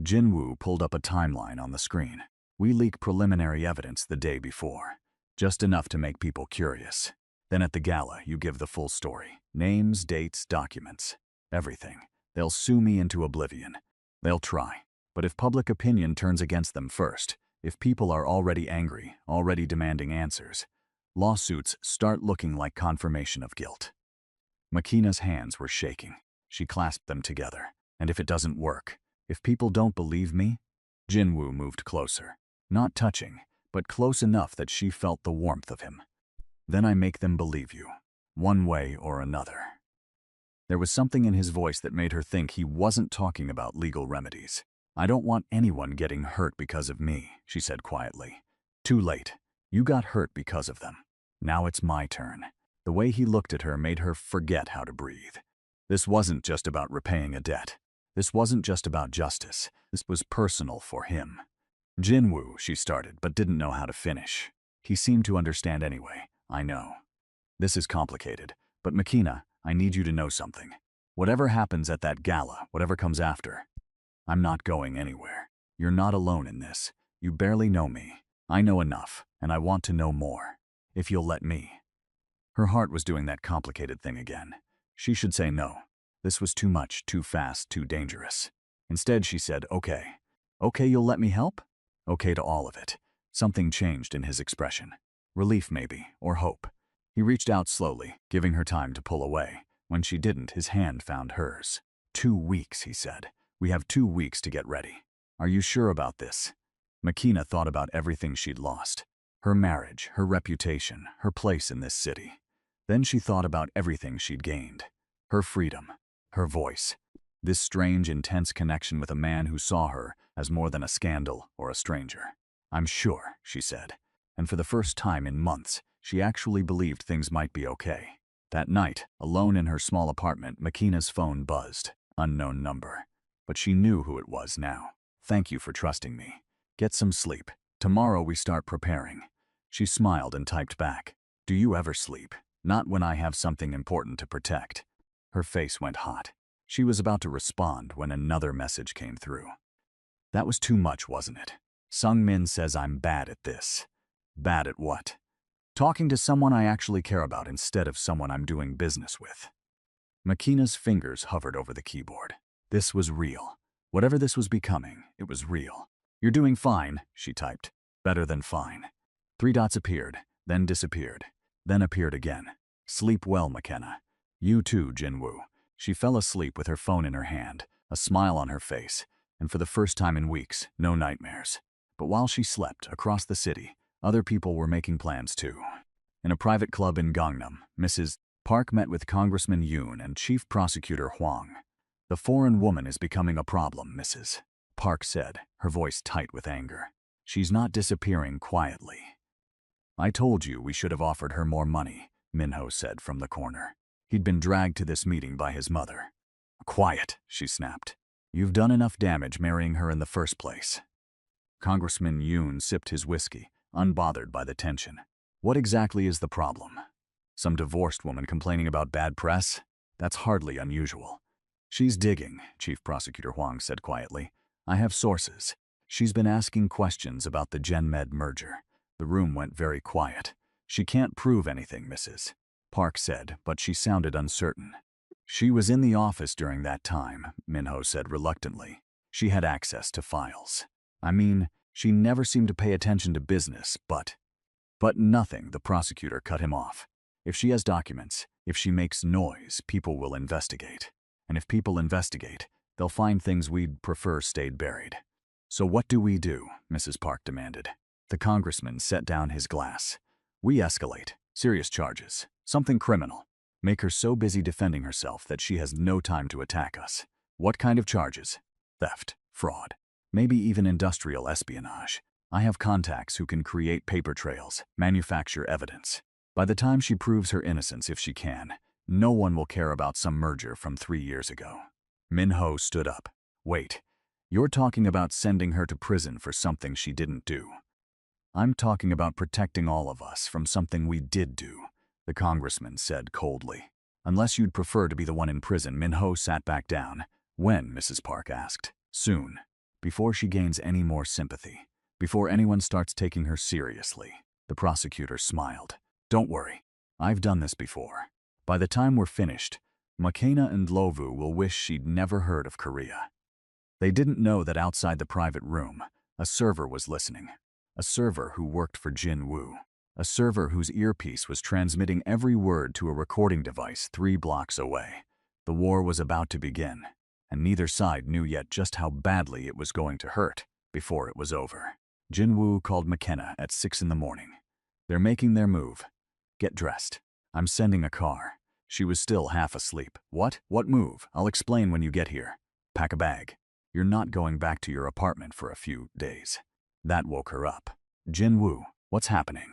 Jinwoo pulled up a timeline on the screen. "We leak preliminary evidence the day before. Just enough to make people curious. Then at the gala, you give the full story. Names, dates, documents. Everything. They'll sue me into oblivion. They'll try. But if public opinion turns against them first, if people are already angry, already demanding answers, lawsuits start looking like confirmation of guilt." Makina's hands were shaking. She clasped them together. "And if it doesn't work? If people don't believe me?" Jinwoo moved closer. Not touching, but close enough that she felt the warmth of him. "Then I make them believe you. One way or another." There was something in his voice that made her think he wasn't talking about legal remedies. "I don't want anyone getting hurt because of me," she said quietly. "Too late. You got hurt because of them. Now it's my turn." The way he looked at her made her forget how to breathe. This wasn't just about repaying a debt. This wasn't just about justice. This was personal for him. "Jinwoo," she started, but didn't know how to finish. He seemed to understand anyway. "I know. This is complicated, but Makina, I need you to know something. Whatever happens at that gala, whatever comes after, I'm not going anywhere. You're not alone in this. You barely know me. I know enough, and I want to know more. If you'll let me." Her heart was doing that complicated thing again. She should say no. This was too much, too fast, too dangerous. Instead, she said, "Okay. Okay, you'll let me help?" Okay to all of it. Something changed in his expression. Relief maybe, or hope. He reached out slowly, giving her time to pull away. When she didn't, his hand found hers. 2 weeks, he said. "We have 2 weeks to get ready. Are you sure about this?" Makina thought about everything she'd lost. Her marriage, her reputation, her place in this city. Then she thought about everything she'd gained. Her freedom, her voice. This strange, intense connection with a man who saw her as more than a scandal or a stranger. "I'm sure," she said. And for the first time in months, she actually believed things might be okay. That night, alone in her small apartment, Makina's phone buzzed. Unknown number. But she knew who it was now. "Thank you for trusting me. Get some sleep. Tomorrow we start preparing." She smiled and typed back. "Do you ever sleep? Not when I have something important to protect." Her face went hot. She was about to respond when another message came through. That was too much, wasn't it? "Sung-min says I'm bad at this." Bad at what? Talking to someone I actually care about instead of someone I'm doing business with. Makina's fingers hovered over the keyboard. This was real. Whatever this was becoming, it was real. "You're doing fine," she typed. "Better than fine." 3 dots appeared, then disappeared, then appeared again. "Sleep well, McKenna. You too, Jinwoo. She fell asleep with her phone in her hand, a smile on her face, and for the first time in weeks, no nightmares. But while she slept across the city, other people were making plans too. In a private club in Gangnam, Mrs. Park met with Congressman Yoon and Chief Prosecutor Hwang. "The foreign woman is becoming a problem," Mrs. Park said, her voice tight with anger. "She's not disappearing quietly." "I told you we should have offered her more money," Minho said from the corner. He'd been dragged to this meeting by his mother. "Quiet," she snapped. "You've done enough damage marrying her in the first place." Congressman Yoon sipped his whiskey, unbothered by the tension. "What exactly is the problem? Some divorced woman complaining about bad press? That's hardly unusual." "She's digging," Chief Prosecutor Hwang said quietly. "I have sources. She's been asking questions about the GenMed merger." The room went very quiet. "She can't prove anything," Mrs. Park said, but she sounded uncertain. "She was in the office during that time," Minho said reluctantly. "She had access to files. I mean, she never seemed to pay attention to business, but nothing," the prosecutor cut him off. "If she has documents, if she makes noise, people will investigate. And if people investigate, they'll find things we'd prefer stayed buried." "So what do we do?" Mrs. Park demanded. The congressman set down his glass. "We escalate. Serious charges. Something criminal. Make her so busy defending herself that she has no time to attack us." "What kind of charges?" "Theft, fraud, maybe even industrial espionage. I have contacts who can create paper trails, manufacture evidence. By the time she proves her innocence, if she can, no one will care about some merger from 3 years ago." Minho stood up. "Wait, you're talking about sending her to prison for something she didn't do." "I'm talking about protecting all of us from something we did do," the congressman said coldly. "Unless you'd prefer to be the one in prison." Minho sat back down. "When?" Mrs. Park asked. "Soon. Before she gains any more sympathy. Before anyone starts taking her seriously." The prosecutor smiled. "Don't worry. I've done this before. By the time we're finished, McKenna and Lovu will wish she'd never heard of Korea." They didn't know that outside the private room, a server was listening. A server who worked for Jin Woo. A server whose earpiece was transmitting every word to a recording device 3 blocks away. The war was about to begin, and neither side knew yet just how badly it was going to hurt before it was over. Jin Woo called McKenna at 6 in the morning. "They're making their move. Get dressed. I'm sending a car." She was still half asleep. "What? What move? I'll explain when you get here." "Pack a bag. You're not going back to your apartment for a few days." That woke her up. "Jin Woo, what's happening?"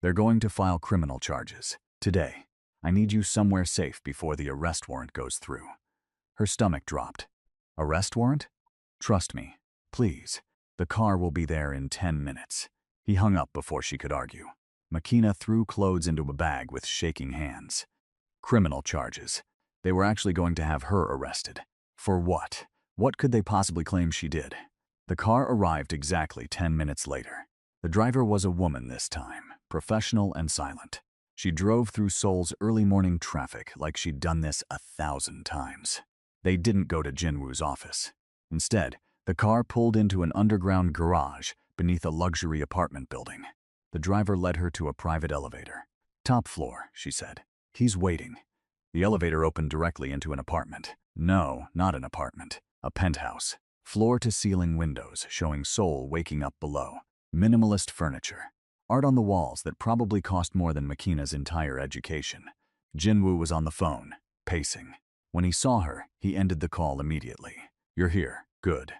"They're going to file criminal charges. Today. I need you somewhere safe before the arrest warrant goes through." Her stomach dropped. "Arrest warrant? Trust me. Please. The car will be there in 10 minutes." He hung up before she could argue. McKenna threw clothes into a bag with shaking hands. Criminal charges. They were actually going to have her arrested. For what? What could they possibly claim she did? The car arrived exactly 10 minutes later. The driver was a woman this time, professional and silent. She drove through Seoul's early morning traffic like she'd done this 1,000 times. They didn't go to Jinwoo's office. Instead, the car pulled into an underground garage beneath a luxury apartment building. The driver led her to a private elevator. "Top floor," she said. "He's waiting." The elevator opened directly into an apartment. No, not an apartment. A penthouse. Floor-to-ceiling windows showing Seoul waking up below. Minimalist furniture. Art on the walls that probably cost more than McKenna's entire education. Jinwoo was on the phone, pacing. When he saw her, he ended the call immediately. "You're here. Good."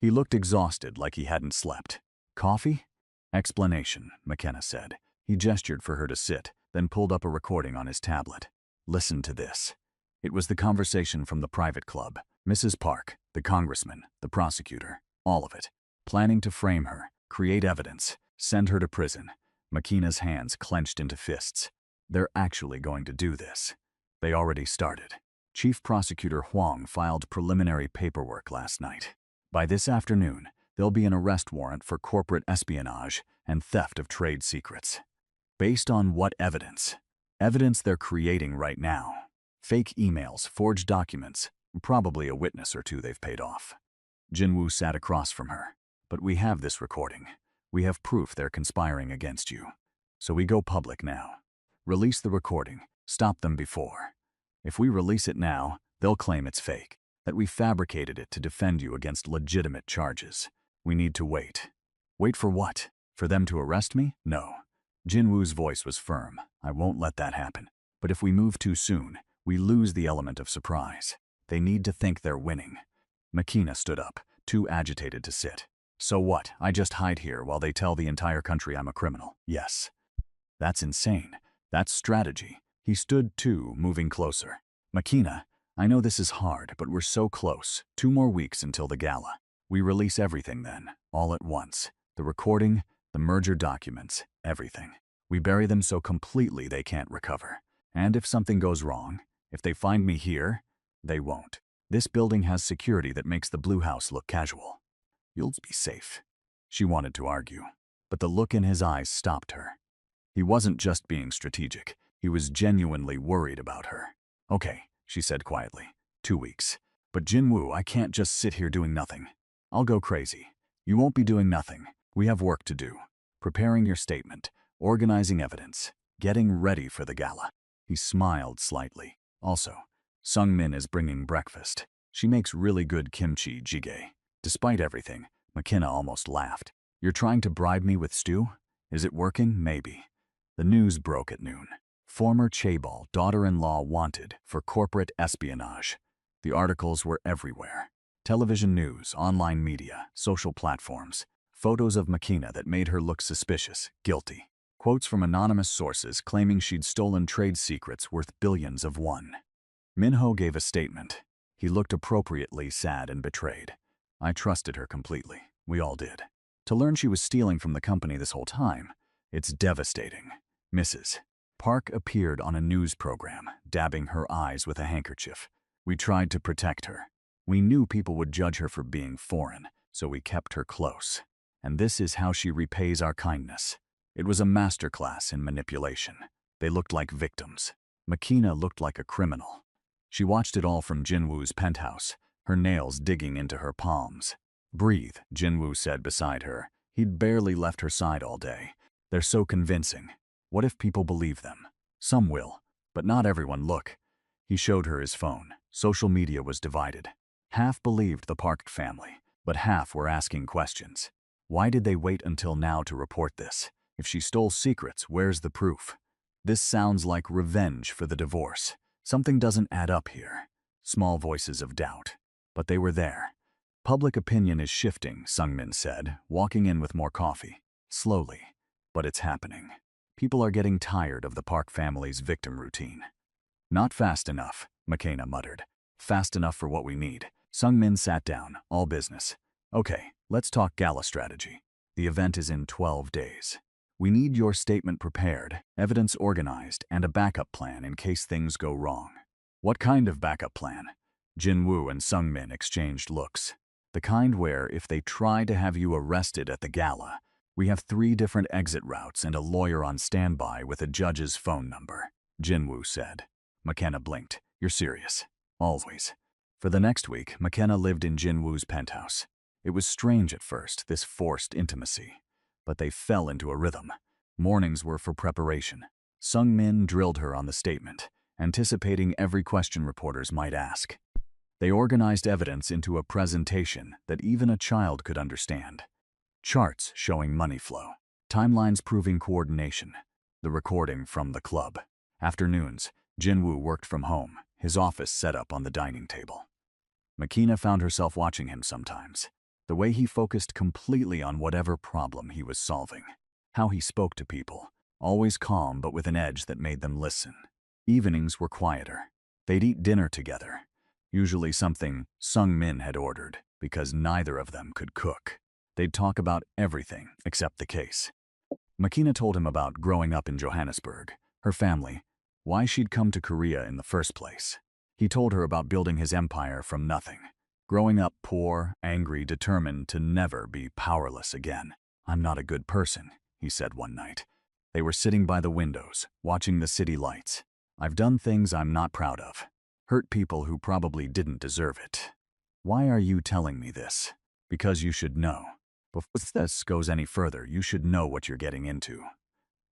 He looked exhausted, like he hadn't slept. "Coffee?" "Explanation," McKenna said. He gestured for her to sit, then pulled up a recording on his tablet. "Listen to this." It was the conversation from the private club. Mrs. Park, the congressman, the prosecutor, all of it. Planning to frame her, create evidence, send her to prison. McKenna's hands clenched into fists. They're actually going to do this. They already started. Chief Prosecutor Hwang filed preliminary paperwork last night. By this afternoon, there'll be an arrest warrant for corporate espionage and theft of trade secrets. Based on what evidence? Evidence they're creating right now. Fake emails, forged documents, probably a witness or two they've paid off. Jinwoo sat across from her. "But we have this recording. We have proof they're conspiring against you. So we go public now. Release the recording. Stop them before. If we release it now, They'll claim it's fake, that we fabricated it to defend you against legitimate charges. We need to wait. Wait for what? For them to arrest me? No. Jinwoo's voice was firm. I won't let that happen. But if we move too soon, we lose the element of surprise. They need to think they're winning. Makina stood up, too agitated to sit. So what? I just hide here while they tell the entire country I'm a criminal. Yes. That's insane. That's strategy. He stood too, moving closer. Makina, I know this is hard, but we're so close. 2 more weeks until the gala. We release everything then, all at once. The recording, the merger documents, everything. We bury them so completely they can't recover. And if something goes wrong, if they find me here, they won't. This building has security that makes the Blue House look casual. You'll be safe. She wanted to argue, but the look in his eyes stopped her. He wasn't just being strategic. He was genuinely worried about her. Okay, she said quietly. 2 weeks. But Jinwoo, I can't just sit here doing nothing. I'll go crazy. You won't be doing nothing. We have work to do. Preparing your statement, organizing evidence, getting ready for the gala. He smiled slightly. Also, Sungmin is bringing breakfast. She makes really good kimchi jjigae. Despite everything, McKenna almost laughed. You're trying to bribe me with stew? Is it working? Maybe. The news broke at noon. Former chaebol daughter-in-law wanted for corporate espionage. The articles were everywhere. Television news, online media, social platforms. Photos of Makina that made her look suspicious, guilty. Quotes from anonymous sources claiming she'd stolen trade secrets worth billions of won. Minho gave a statement. He looked appropriately sad and betrayed. I trusted her completely. We all did. To learn she was stealing from the company this whole time, it's devastating. Mrs. Park appeared on a news program, dabbing her eyes with a handkerchief. We tried to protect her. We knew people would judge her for being foreign, so we kept her close. And this is how she repays our kindness. It was a masterclass in manipulation. They looked like victims. Makina looked like a criminal. She watched it all from Jinwoo's penthouse, her nails digging into her palms. Breathe, Jinwoo said beside her. He'd barely left her side all day. They're so convincing. What if people believe them? Some will, but not everyone. Look. He showed her his phone. Social media was divided. Half believed the Park family, but half were asking questions. Why did they wait until now to report this? If she stole secrets, where's the proof? This sounds like revenge for the divorce. Something doesn't add up here. Small voices of doubt. But they were there. Public opinion is shifting, Sungmin said, walking in with more coffee. Slowly. But it's happening. People are getting tired of the Park family's victim routine. Not fast enough, McKenna muttered. Fast enough for what we need. Sungmin sat down, all business. Okay, let's talk gala strategy. The event is in 12 days. We need your statement prepared, evidence organized, and a backup plan in case things go wrong. What kind of backup plan? Jinwoo and Sungmin exchanged looks. The kind where, if they try to have you arrested at the gala, we have 3 different exit routes and a lawyer on standby with a judge's phone number, Jinwoo said. McKenna blinked. You're serious. Always. For the next week, McKenna lived in Jinwoo's penthouse. It was strange at first, this forced intimacy. But they fell into a rhythm. Mornings were for preparation. Sungmin drilled her on the statement, anticipating every question reporters might ask. They organized evidence into a presentation that even a child could understand. Charts showing money flow, timelines proving coordination, the recording from the club. Afternoons, Jinwoo worked from home, his office set up on the dining table. Makina found herself watching him sometimes, the way he focused completely on whatever problem he was solving. How he spoke to people, always calm but with an edge that made them listen. Evenings were quieter. They'd eat dinner together, usually something Sungmin had ordered because neither of them could cook. They'd talk about everything except the case. Makina told him about growing up in Johannesburg, her family, why she'd come to Korea in the first place. He told her about building his empire from nothing, growing up poor, angry, determined to never be powerless again. I'm not a good person, he said one night. They were sitting by the windows, watching the city lights. I've done things I'm not proud of. Hurt people who probably didn't deserve it. Why are you telling me this? Because you should know. Before this goes any further, you should know what you're getting into.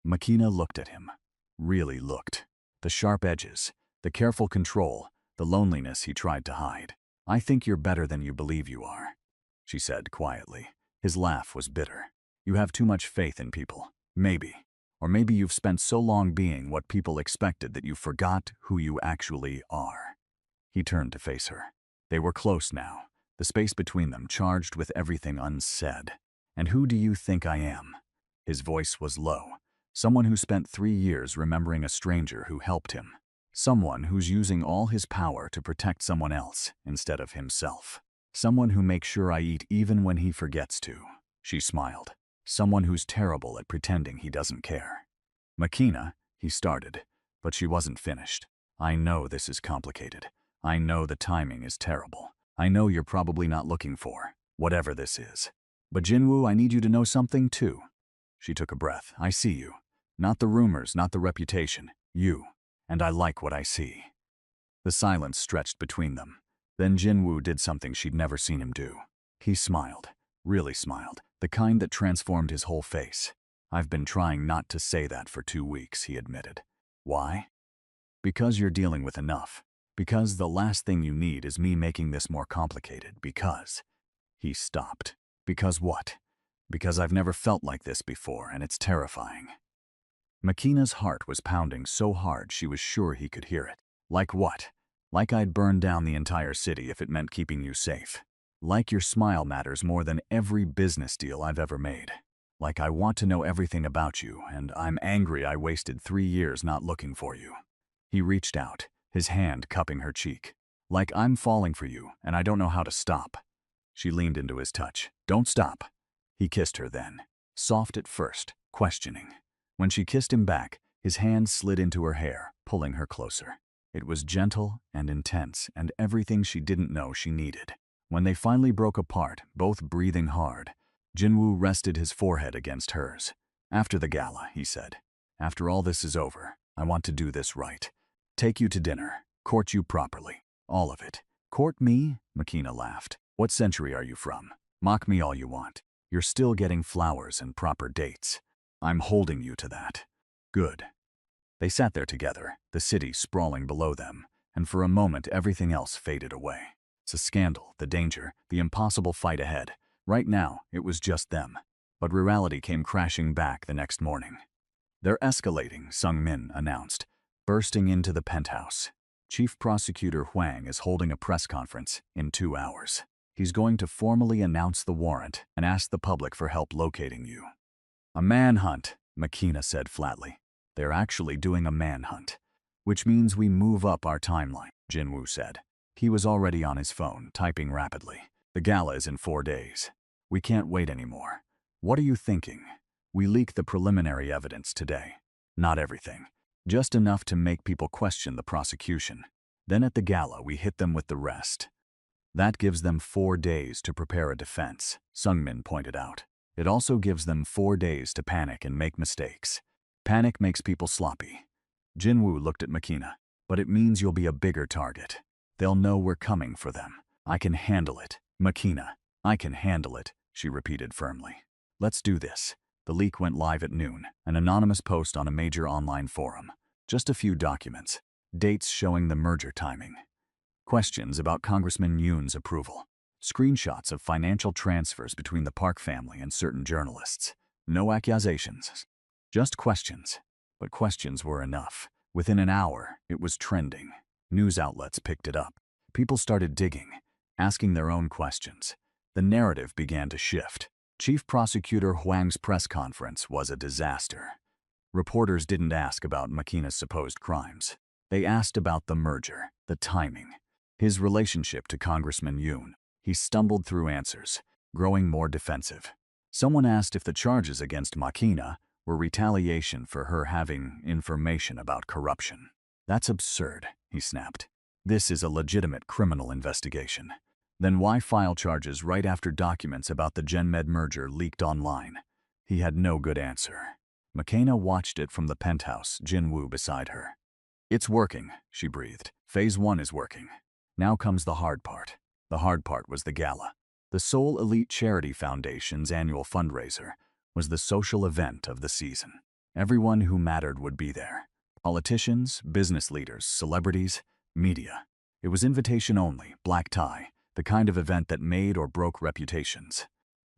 Makina looked at him. Really looked. The sharp edges, the careful control, the loneliness he tried to hide. "I think you're better than you believe you are," she said quietly. His laugh was bitter. "You have too much faith in people. Maybe. Or maybe you've spent so long being what people expected that you forgot who you actually are." He turned to face her. They were close now, the space between them charged with everything unsaid. "And who do you think I am?" His voice was low. Someone who spent 3 years remembering a stranger who helped him. Someone who's using all his power to protect someone else instead of himself. Someone who makes sure I eat even when he forgets to. She smiled. Someone who's terrible at pretending he doesn't care. "Makina," he started, but she wasn't finished. "I know this is complicated. I know the timing is terrible. I know you're probably not looking for whatever this is. But Jinwoo, I need you to know something too." She took a breath. "I see you. Not the rumors, not the reputation. You. And I like what I see." The silence stretched between them. Then Jinwoo did something she'd never seen him do. He smiled. Really smiled. The kind that transformed his whole face. "I've been trying not to say that for 2 weeks," he admitted. "Why?" "Because you're dealing with enough. Because the last thing you need is me making this more complicated. Because..." He stopped. "Because what?" "Because I've never felt like this before, and it's terrifying." Makina's heart was pounding so hard she was sure he could hear it. "Like what?" "Like I'd burn down the entire city if it meant keeping you safe. Like your smile matters more than every business deal I've ever made. Like I want to know everything about you, and I'm angry I wasted 3 years not looking for you." He reached out, his hand cupping her cheek. "Like I'm falling for you, and I don't know how to stop." She leaned into his touch. "Don't stop." He kissed her then. Soft at first, questioning. When she kissed him back, his hand slid into her hair, pulling her closer. It was gentle and intense, and everything she didn't know she needed. When they finally broke apart, both breathing hard, Jinwoo rested his forehead against hers. "After the gala," he said. "After all this is over, I want to do this right. Take you to dinner. Court you properly. All of it." "Court me?" Makina laughed. "What century are you from? Mock me all you want. You're still getting flowers and proper dates. I'm holding you to that." "Good." They sat there together, the city sprawling below them, and for a moment everything else faded away. The scandal, the danger, the impossible fight ahead. Right now, it was just them. But reality came crashing back the next morning. "They're escalating," Sung Min announced, bursting into the penthouse. "Chief Prosecutor Huang is holding a press conference in 2 hours. He's going to formally announce the warrant and ask the public for help locating you." "A manhunt," Makina said flatly. "They're actually doing a manhunt. Which means we move up our timeline," Jinwoo said. He was already on his phone, typing rapidly. "The gala is in 4 days. We can't wait anymore. What are you thinking? We leaked the preliminary evidence today. Not everything. Just enough to make people question the prosecution. Then at the gala, we hit them with the rest. That gives them 4 days to prepare a defense," Sungmin pointed out. "It also gives them 4 days to panic and make mistakes. Panic makes people sloppy." Jinwoo looked at Makina. "But it means you'll be a bigger target. They'll know we're coming for them. I can handle it. Makina, I can handle it," she repeated firmly. "Let's do this." The leak went live at noon, an anonymous post on a major online forum. Just a few documents, dates showing the merger timing. Questions about Congressman Yoon's approval. Screenshots of financial transfers between the Park family and certain journalists. No accusations. Just questions. But questions were enough. Within an hour, it was trending. News outlets picked it up. People started digging, asking their own questions. The narrative began to shift. Chief Prosecutor Huang's press conference was a disaster. Reporters didn't ask about Makina's supposed crimes. They asked about the merger, the timing, his relationship to Congressman Yoon. He stumbled through answers, growing more defensive. Someone asked if the charges against Makina were retaliation for her having information about corruption. "That's absurd," he snapped. "This is a legitimate criminal investigation. Then why file charges right after documents about the GenMed merger leaked online?" He had no good answer. Makina watched it from the penthouse, Jinwoo beside her. "It's working," she breathed. "Phase 1 is working. Now comes the hard part." The hard part was the gala. The Seoul Elite Charity Foundation's annual fundraiser was the social event of the season. Everyone who mattered would be there. Politicians, business leaders, celebrities, media. It was invitation only, black tie, the kind of event that made or broke reputations.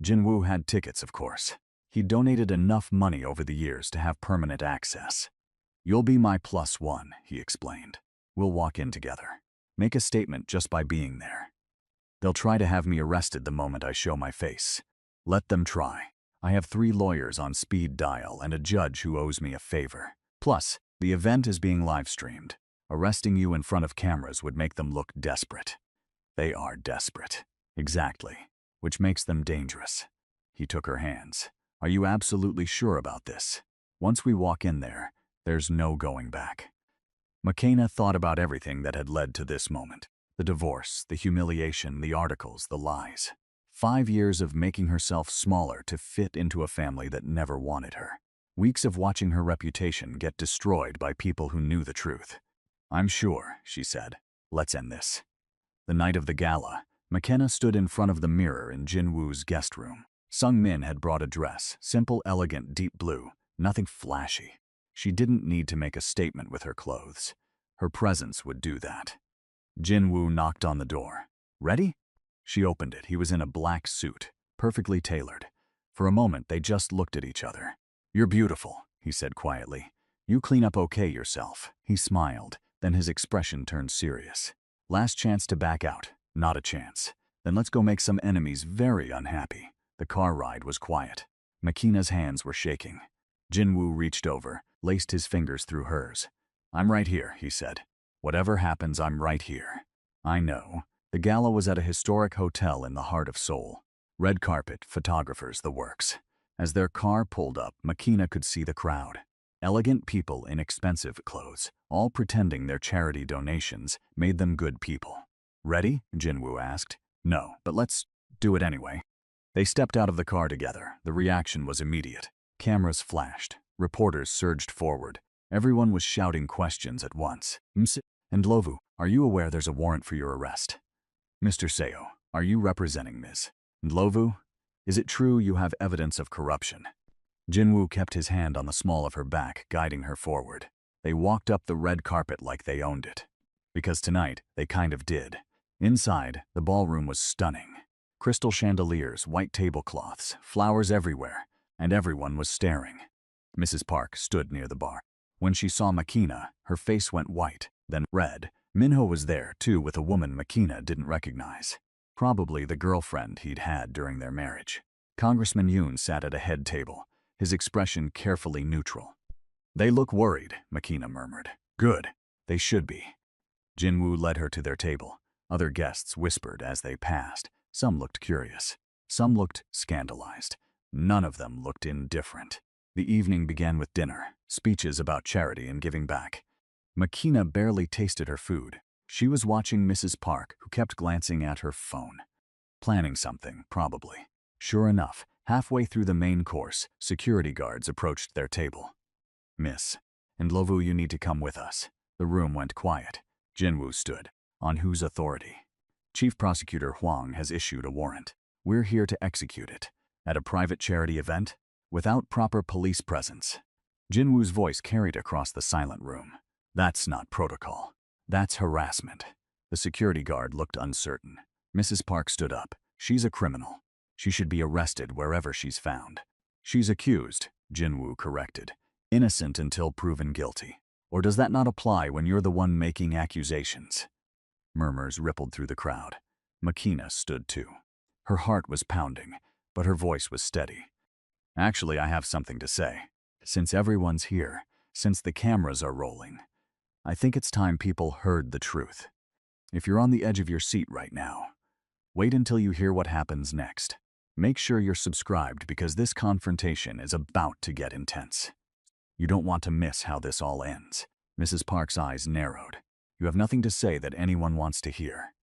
Jinwoo had tickets, of course. He donated enough money over the years to have permanent access. "You'll be my +1, he explained. "We'll walk in together. Make a statement just by being there. They'll try to have me arrested the moment I show my face. Let them try. I have 3 lawyers on speed dial and a judge who owes me a favor. Plus, the event is being live-streamed. Arresting you in front of cameras would make them look desperate." "They are desperate." "Exactly. Which makes them dangerous." He took her hands. "Are you absolutely sure about this? Once we walk in there, there's no going back." McKenna thought about everything that had led to this moment. The divorce, the humiliation, the articles, the lies. 5 years of making herself smaller to fit into a family that never wanted her. Weeks of watching her reputation get destroyed by people who knew the truth. "I'm sure," she said. "Let's end this." The night of the gala, McKenna stood in front of the mirror in Jinwoo's guest room. Sung Min had brought a dress, simple, elegant, deep blue, nothing flashy. She didn't need to make a statement with her clothes. Her presence would do that. Jinwoo knocked on the door. "Ready?" She opened it. He was in a black suit, perfectly tailored. For a moment, they just looked at each other. "You're beautiful," he said quietly. "You clean up okay yourself." He smiled, then his expression turned serious. "Last chance to back out. Not a chance. Then let's go make some enemies very unhappy." The car ride was quiet. McKenna's hands were shaking. Jinwoo reached over, laced his fingers through hers. "I'm right here," he said. "Whatever happens, I'm right here." "I know." The gala was at a historic hotel in the heart of Seoul. Red carpet, photographers, the works. As their car pulled up, McKenna could see the crowd. Elegant people in expensive clothes, all pretending their charity donations made them good people. "Ready?" Jinwoo asked. "No, but let's do it anyway." They stepped out of the car together. The reaction was immediate. Cameras flashed. Reporters surged forward. Everyone was shouting questions at once. "And Lovu, are you aware there's a warrant for your arrest?" "Mr. Seo, are you representing Ms. Ndlovu? Is it true you have evidence of corruption?" Jinwoo kept his hand on the small of her back, guiding her forward. They walked up the red carpet like they owned it. Because tonight, they kind of did. Inside, the ballroom was stunning. Crystal chandeliers, white tablecloths, flowers everywhere, and everyone was staring. Mrs. Park stood near the bar. When she saw McKenna, her face went white, then red. Minho was there, too, with a woman McKenna didn't recognize. Probably the girlfriend he'd had during their marriage. Congressman Yoon sat at a head table, his expression carefully neutral. "They look worried," McKenna murmured. "Good. They should be." Jinwoo led her to their table. Other guests whispered as they passed. Some looked curious. Some looked scandalized. None of them looked indifferent. The evening began with dinner, speeches about charity and giving back. McKenna barely tasted her food. She was watching Mrs. Park, who kept glancing at her phone. Planning something, probably. Sure enough, halfway through the main course, security guards approached their table. "Miss Ndlovu, you need to come with us." The room went quiet. Jinwoo stood. "On whose authority?" "Chief Prosecutor Huang has issued a warrant. We're here to execute it. At a private charity event? Without proper police presence." Jinwoo's voice carried across the silent room. "That's not protocol. That's harassment." The security guard looked uncertain. Mrs. Park stood up. "She's a criminal. She should be arrested wherever she's found." "She's accused," Jinwoo corrected. "Innocent until proven guilty. Or does that not apply when you're the one making accusations?" Murmurs rippled through the crowd. McKenna stood too. Her heart was pounding, but her voice was steady. "Actually, I have something to say. Since everyone's here, since the cameras are rolling, I think it's time people heard the truth. If you're on the edge of your seat right now, wait until you hear what happens next. Make sure you're subscribed because this confrontation is about to get intense. You don't want to miss how this all ends." Mrs. Park's eyes narrowed. "You have nothing to say that anyone wants to hear."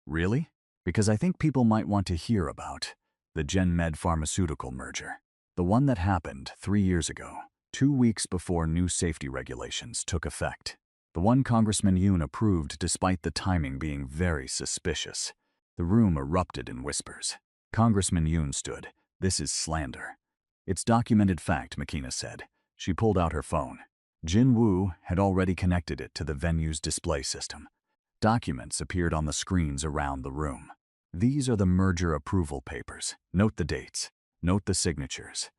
"Really?" "Because I think people might want to hear about the GenMed pharmaceutical merger. The one that happened 3 years ago, 2 weeks before new safety regulations took effect. The one Congressman Yoon approved despite the timing being very suspicious." The room erupted in whispers. Congressman Yoon stood. "This is slander." "It's documented fact," McKenna said. She pulled out her phone. Jinwoo had already connected it to the venue's display system. Documents appeared on the screens around the room. These are the merger approval papers. Note the dates. Note the signatures.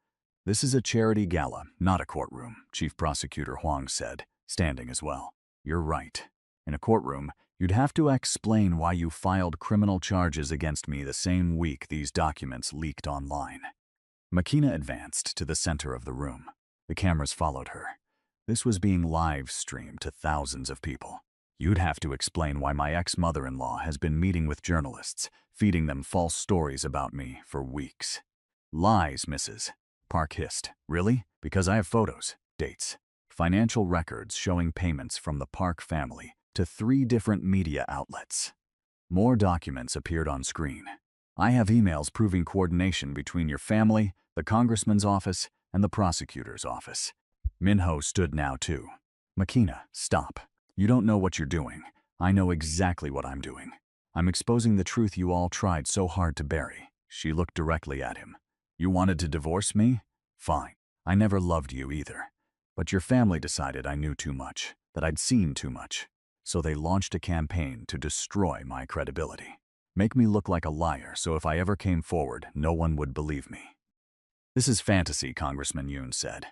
This is a charity gala, not a courtroom, Chief Prosecutor Huang said, standing as well. You're right. In a courtroom, you'd have to explain why you filed criminal charges against me the same week these documents leaked online. Makina advanced to the center of the room. The cameras followed her. This was being live-streamed to thousands of people. You'd have to explain why my ex-mother-in-law has been meeting with journalists, feeding them false stories about me for weeks. Lies, Mrs. Park hissed. Really? Because I have photos, dates, financial records showing payments from the Park family to 3 different media outlets. More documents appeared on screen. I have emails proving coordination between your family, the congressman's office, and the prosecutor's office. Minho stood now too. Makina, stop. You don't know what you're doing. I know exactly what I'm doing. I'm exposing the truth you all tried so hard to bury. She looked directly at him. You wanted to divorce me? Fine. I never loved you either. But your family decided I knew too much, that I'd seen too much. So they launched a campaign to destroy my credibility. Make me look like a liar so if I ever came forward, no one would believe me. This is fantasy, Congressman Yoon said.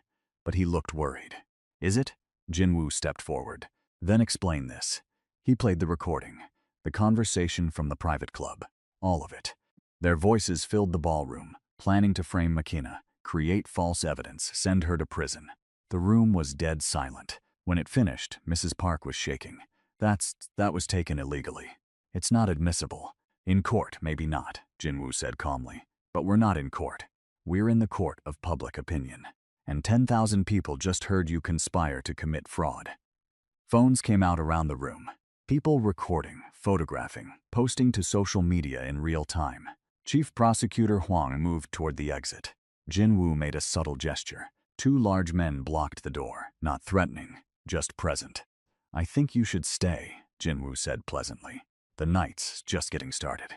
But he looked worried. Is it? Jinwoo stepped forward. Then explain this. He played the recording. The conversation from the private club. All of it. Their voices filled the ballroom, planning to frame Makina, create false evidence, send her to prison. The room was dead silent. When it finished, Mrs. Park was shaking. That was taken illegally. It's not admissible. In court, maybe not, Jinwoo said calmly. But we're not in court. We're in the court of public opinion. And 10,000 people just heard you conspire to commit fraud. Phones came out around the room. People recording, photographing, posting to social media in real time. Chief Prosecutor Huang moved toward the exit. Jinwoo made a subtle gesture. 2 large men blocked the door, not threatening, just present. I think you should stay, Jinwoo said pleasantly. The night's just getting started.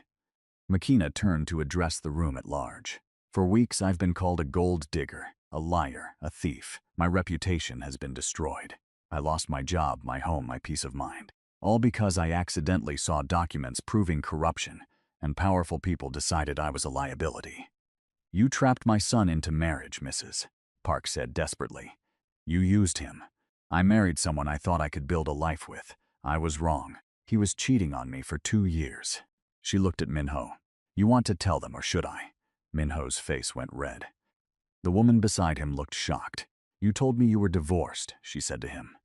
Makina turned to address the room at large. For weeks I've been called a gold digger, a liar, a thief. My reputation has been destroyed. I lost my job, my home, my peace of mind. All because I accidentally saw documents proving corruption, and powerful people decided I was a liability. You trapped my son into marriage, Mrs. Park said desperately. You used him. I married someone I thought I could build a life with. I was wrong. He was cheating on me for 2 years. She looked at Minho. You want to tell them, or should I? Minho's face went red. The woman beside him looked shocked. You told me you were divorced, she said to him.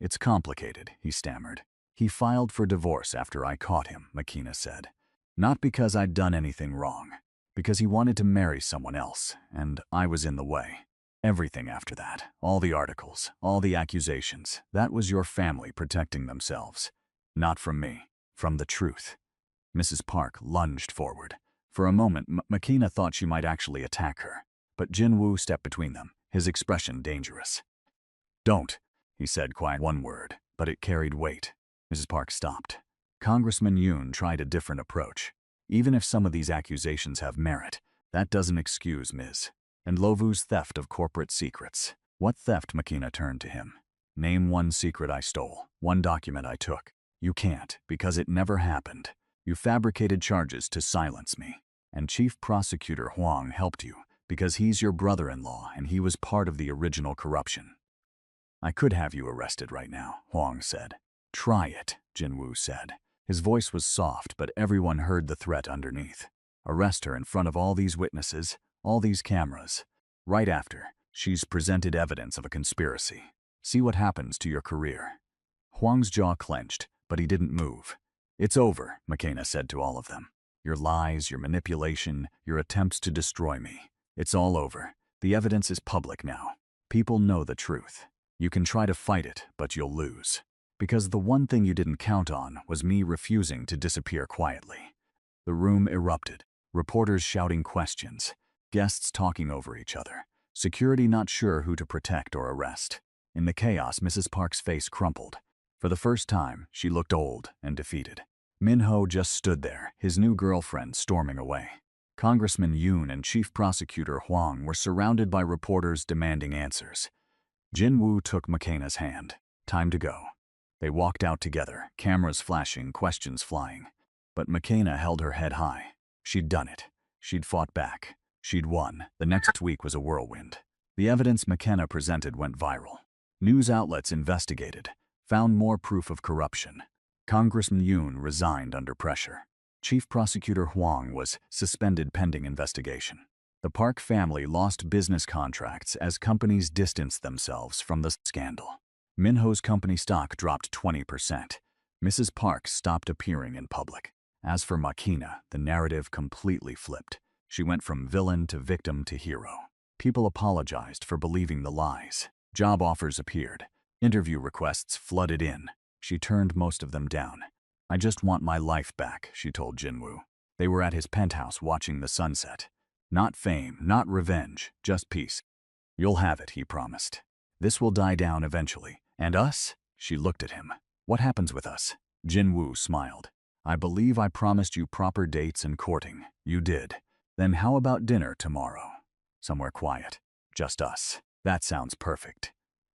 It's complicated, he stammered. He filed for divorce after I caught him, Makina said. Not because I'd done anything wrong. Because he wanted to marry someone else, and I was in the way. Everything after that, all the articles, all the accusations, that was your family protecting themselves. Not from me, from the truth. Mrs. Park lunged forward. For a moment, Makina thought she might actually attack her. But Jinwoo stepped between them, his expression dangerous. Don't, he said quiet. One word, but it carried weight. Mrs. Park stopped. Congressman Yoon tried a different approach. Even if some of these accusations have merit, that doesn't excuse Ms. and Lovu's theft of corporate secrets. What theft? Makina turned to him. Name one secret I stole, one document I took. You can't, because it never happened. You fabricated charges to silence me. And Chief Prosecutor Huang helped you, because he's your brother-in-law and he was part of the original corruption. I could have you arrested right now, Huang said. Try it, Jinwoo said. His voice was soft, but everyone heard the threat underneath. Arrest her in front of all these witnesses, all these cameras. Right after, she's presented evidence of a conspiracy. See what happens to your career. Huang's jaw clenched, but he didn't move. It's over, Makina said to all of them. Your lies, your manipulation, your attempts to destroy me. It's all over. The evidence is public now. People know the truth. You can try to fight it, but you'll lose. Because the one thing you didn't count on was me refusing to disappear quietly. The room erupted. Reporters shouting questions. Guests talking over each other. Security not sure who to protect or arrest. In the chaos, Mrs. Park's face crumpled. For the first time, she looked old and defeated. Minho just stood there, his new girlfriend storming away. Congressman Yoon and Chief Prosecutor Huang were surrounded by reporters demanding answers. Jinwoo took Makina's hand. Time to go. They walked out together, cameras flashing, questions flying. But McKenna held her head high. She'd done it. She'd fought back. She'd won. The next week was a whirlwind. The evidence McKenna presented went viral. News outlets investigated, found more proof of corruption. Congressman Yoon resigned under pressure. Chief Prosecutor Huang was suspended pending investigation. The Park family lost business contracts as companies distanced themselves from the scandal. Minho's company stock dropped 20%. Mrs. Park stopped appearing in public. As for McKenna, the narrative completely flipped. She went from villain to victim to hero. People apologized for believing the lies. Job offers appeared. Interview requests flooded in. She turned most of them down. "I just want my life back," she told Jinwoo. They were at his penthouse watching the sunset. "Not fame, not revenge, just peace." "You'll have it," he promised. "This will die down eventually. And us?" She looked at him. "What happens with us?" Jinwoo smiled. "I believe I promised you proper dates and courting. You did. Then how about dinner tomorrow? Somewhere quiet. Just us. That sounds perfect."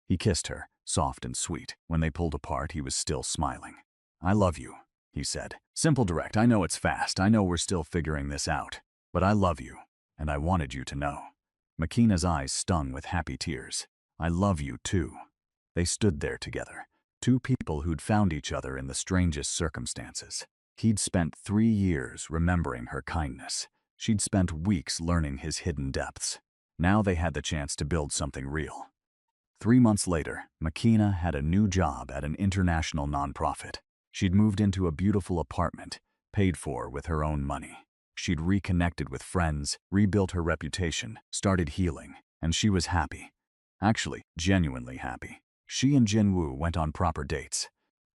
He kissed her, soft and sweet. When they pulled apart, he was still smiling. "I love you," he said. "Simple, direct. I know it's fast. I know we're still figuring this out. But I love you. And I wanted you to know." McKenna's eyes stung with happy tears. "I love you too." They stood there together. Two people who'd found each other in the strangest circumstances. He'd spent 3 years remembering her kindness. She'd spent weeks learning his hidden depths. Now they had the chance to build something real. 3 months later, McKenna had a new job at an international nonprofit. She'd moved into a beautiful apartment, paid for with her own money. She'd reconnected with friends, rebuilt her reputation, started healing, and she was happy. Actually, genuinely happy. She and Jinwoo went on proper dates.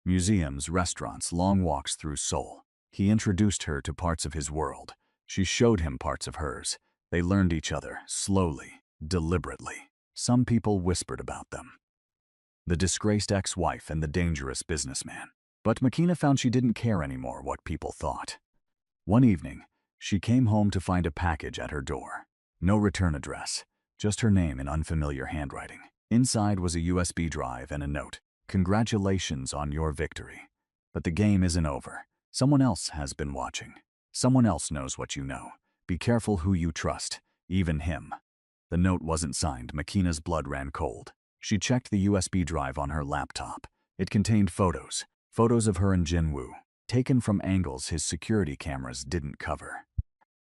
Museums, restaurants, long walks through Seoul. He introduced her to parts of his world. She showed him parts of hers. They learned each other, slowly, deliberately. Some people whispered about them. The disgraced ex-wife and the dangerous businessman. But McKenna found she didn't care anymore what people thought. One evening, she came home to find a package at her door. No return address, just her name in unfamiliar handwriting. Inside was a USB drive and a note. "Congratulations on your victory. But the game isn't over. Someone else has been watching. Someone else knows what you know. Be careful who you trust, even him." The note wasn't signed. McKenna's blood ran cold. She checked the USB drive on her laptop. It contained photos. Photos of her and Jinwoo, taken from angles his security cameras didn't cover.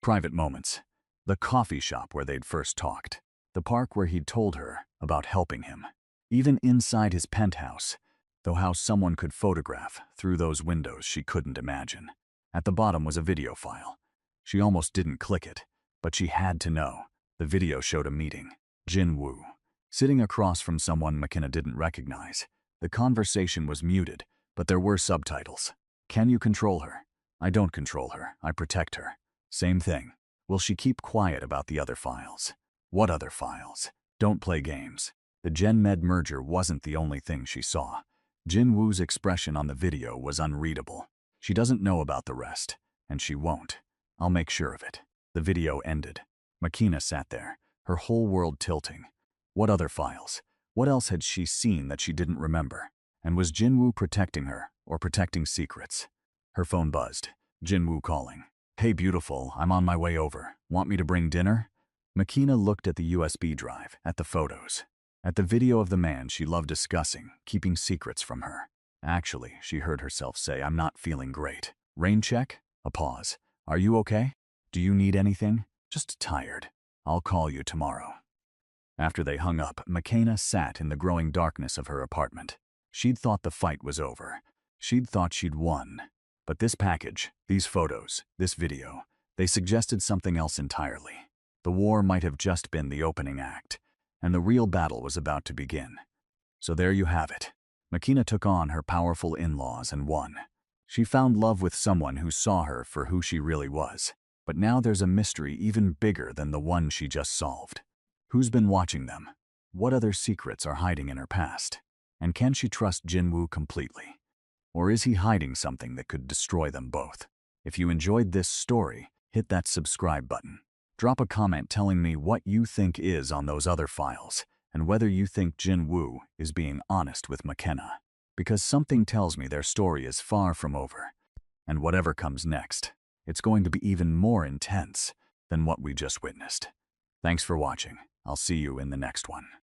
Private moments. The coffee shop where they'd first talked. The park where he'd told her about helping him. Even inside his penthouse, though how someone could photograph through those windows she couldn't imagine. At the bottom was a video file. She almost didn't click it, but she had to know. The video showed a meeting. Jinwoo, sitting across from someone McKenna didn't recognize. The conversation was muted, but there were subtitles. "Can you control her?" "I don't control her. I protect her." "Same thing." "Will she keep quiet about the other files?" "What other files?" "Don't play games." The Gen-Med merger wasn't the only thing she saw. Jinwoo's expression on the video was unreadable. "She doesn't know about the rest, and she won't. I'll make sure of it." The video ended. McKenna sat there, her whole world tilting. What other files? What else had she seen that she didn't remember? And was Jinwoo protecting her, or protecting secrets? Her phone buzzed. Jinwoo calling. "Hey beautiful, I'm on my way over. Want me to bring dinner?" McKenna looked at the USB drive, at the photos, at the video of the man she loved discussing, keeping secrets from her. Actually, she heard herself say, "I'm not feeling great." Rain check? A pause. "Are you okay? Do you need anything?" "Just tired. I'll call you tomorrow." After they hung up, McKenna sat in the growing darkness of her apartment. She'd thought the fight was over. She'd thought she'd won. But this package, these photos, this video, they suggested something else entirely. The war might have just been the opening act, and the real battle was about to begin. So there you have it. McKenna took on her powerful in-laws and won. She found love with someone who saw her for who she really was. But now there's a mystery even bigger than the one she just solved. Who's been watching them? What other secrets are hiding in her past? And can she trust Jinwoo completely? Or is he hiding something that could destroy them both? If you enjoyed this story, hit that subscribe button. Drop a comment telling me what you think is on those other files, and whether you think Jinwoo is being honest with McKenna. because something tells me their story is far from over. And whatever comes next, it's going to be even more intense than what we just witnessed. Thanks for watching. I'll see you in the next one.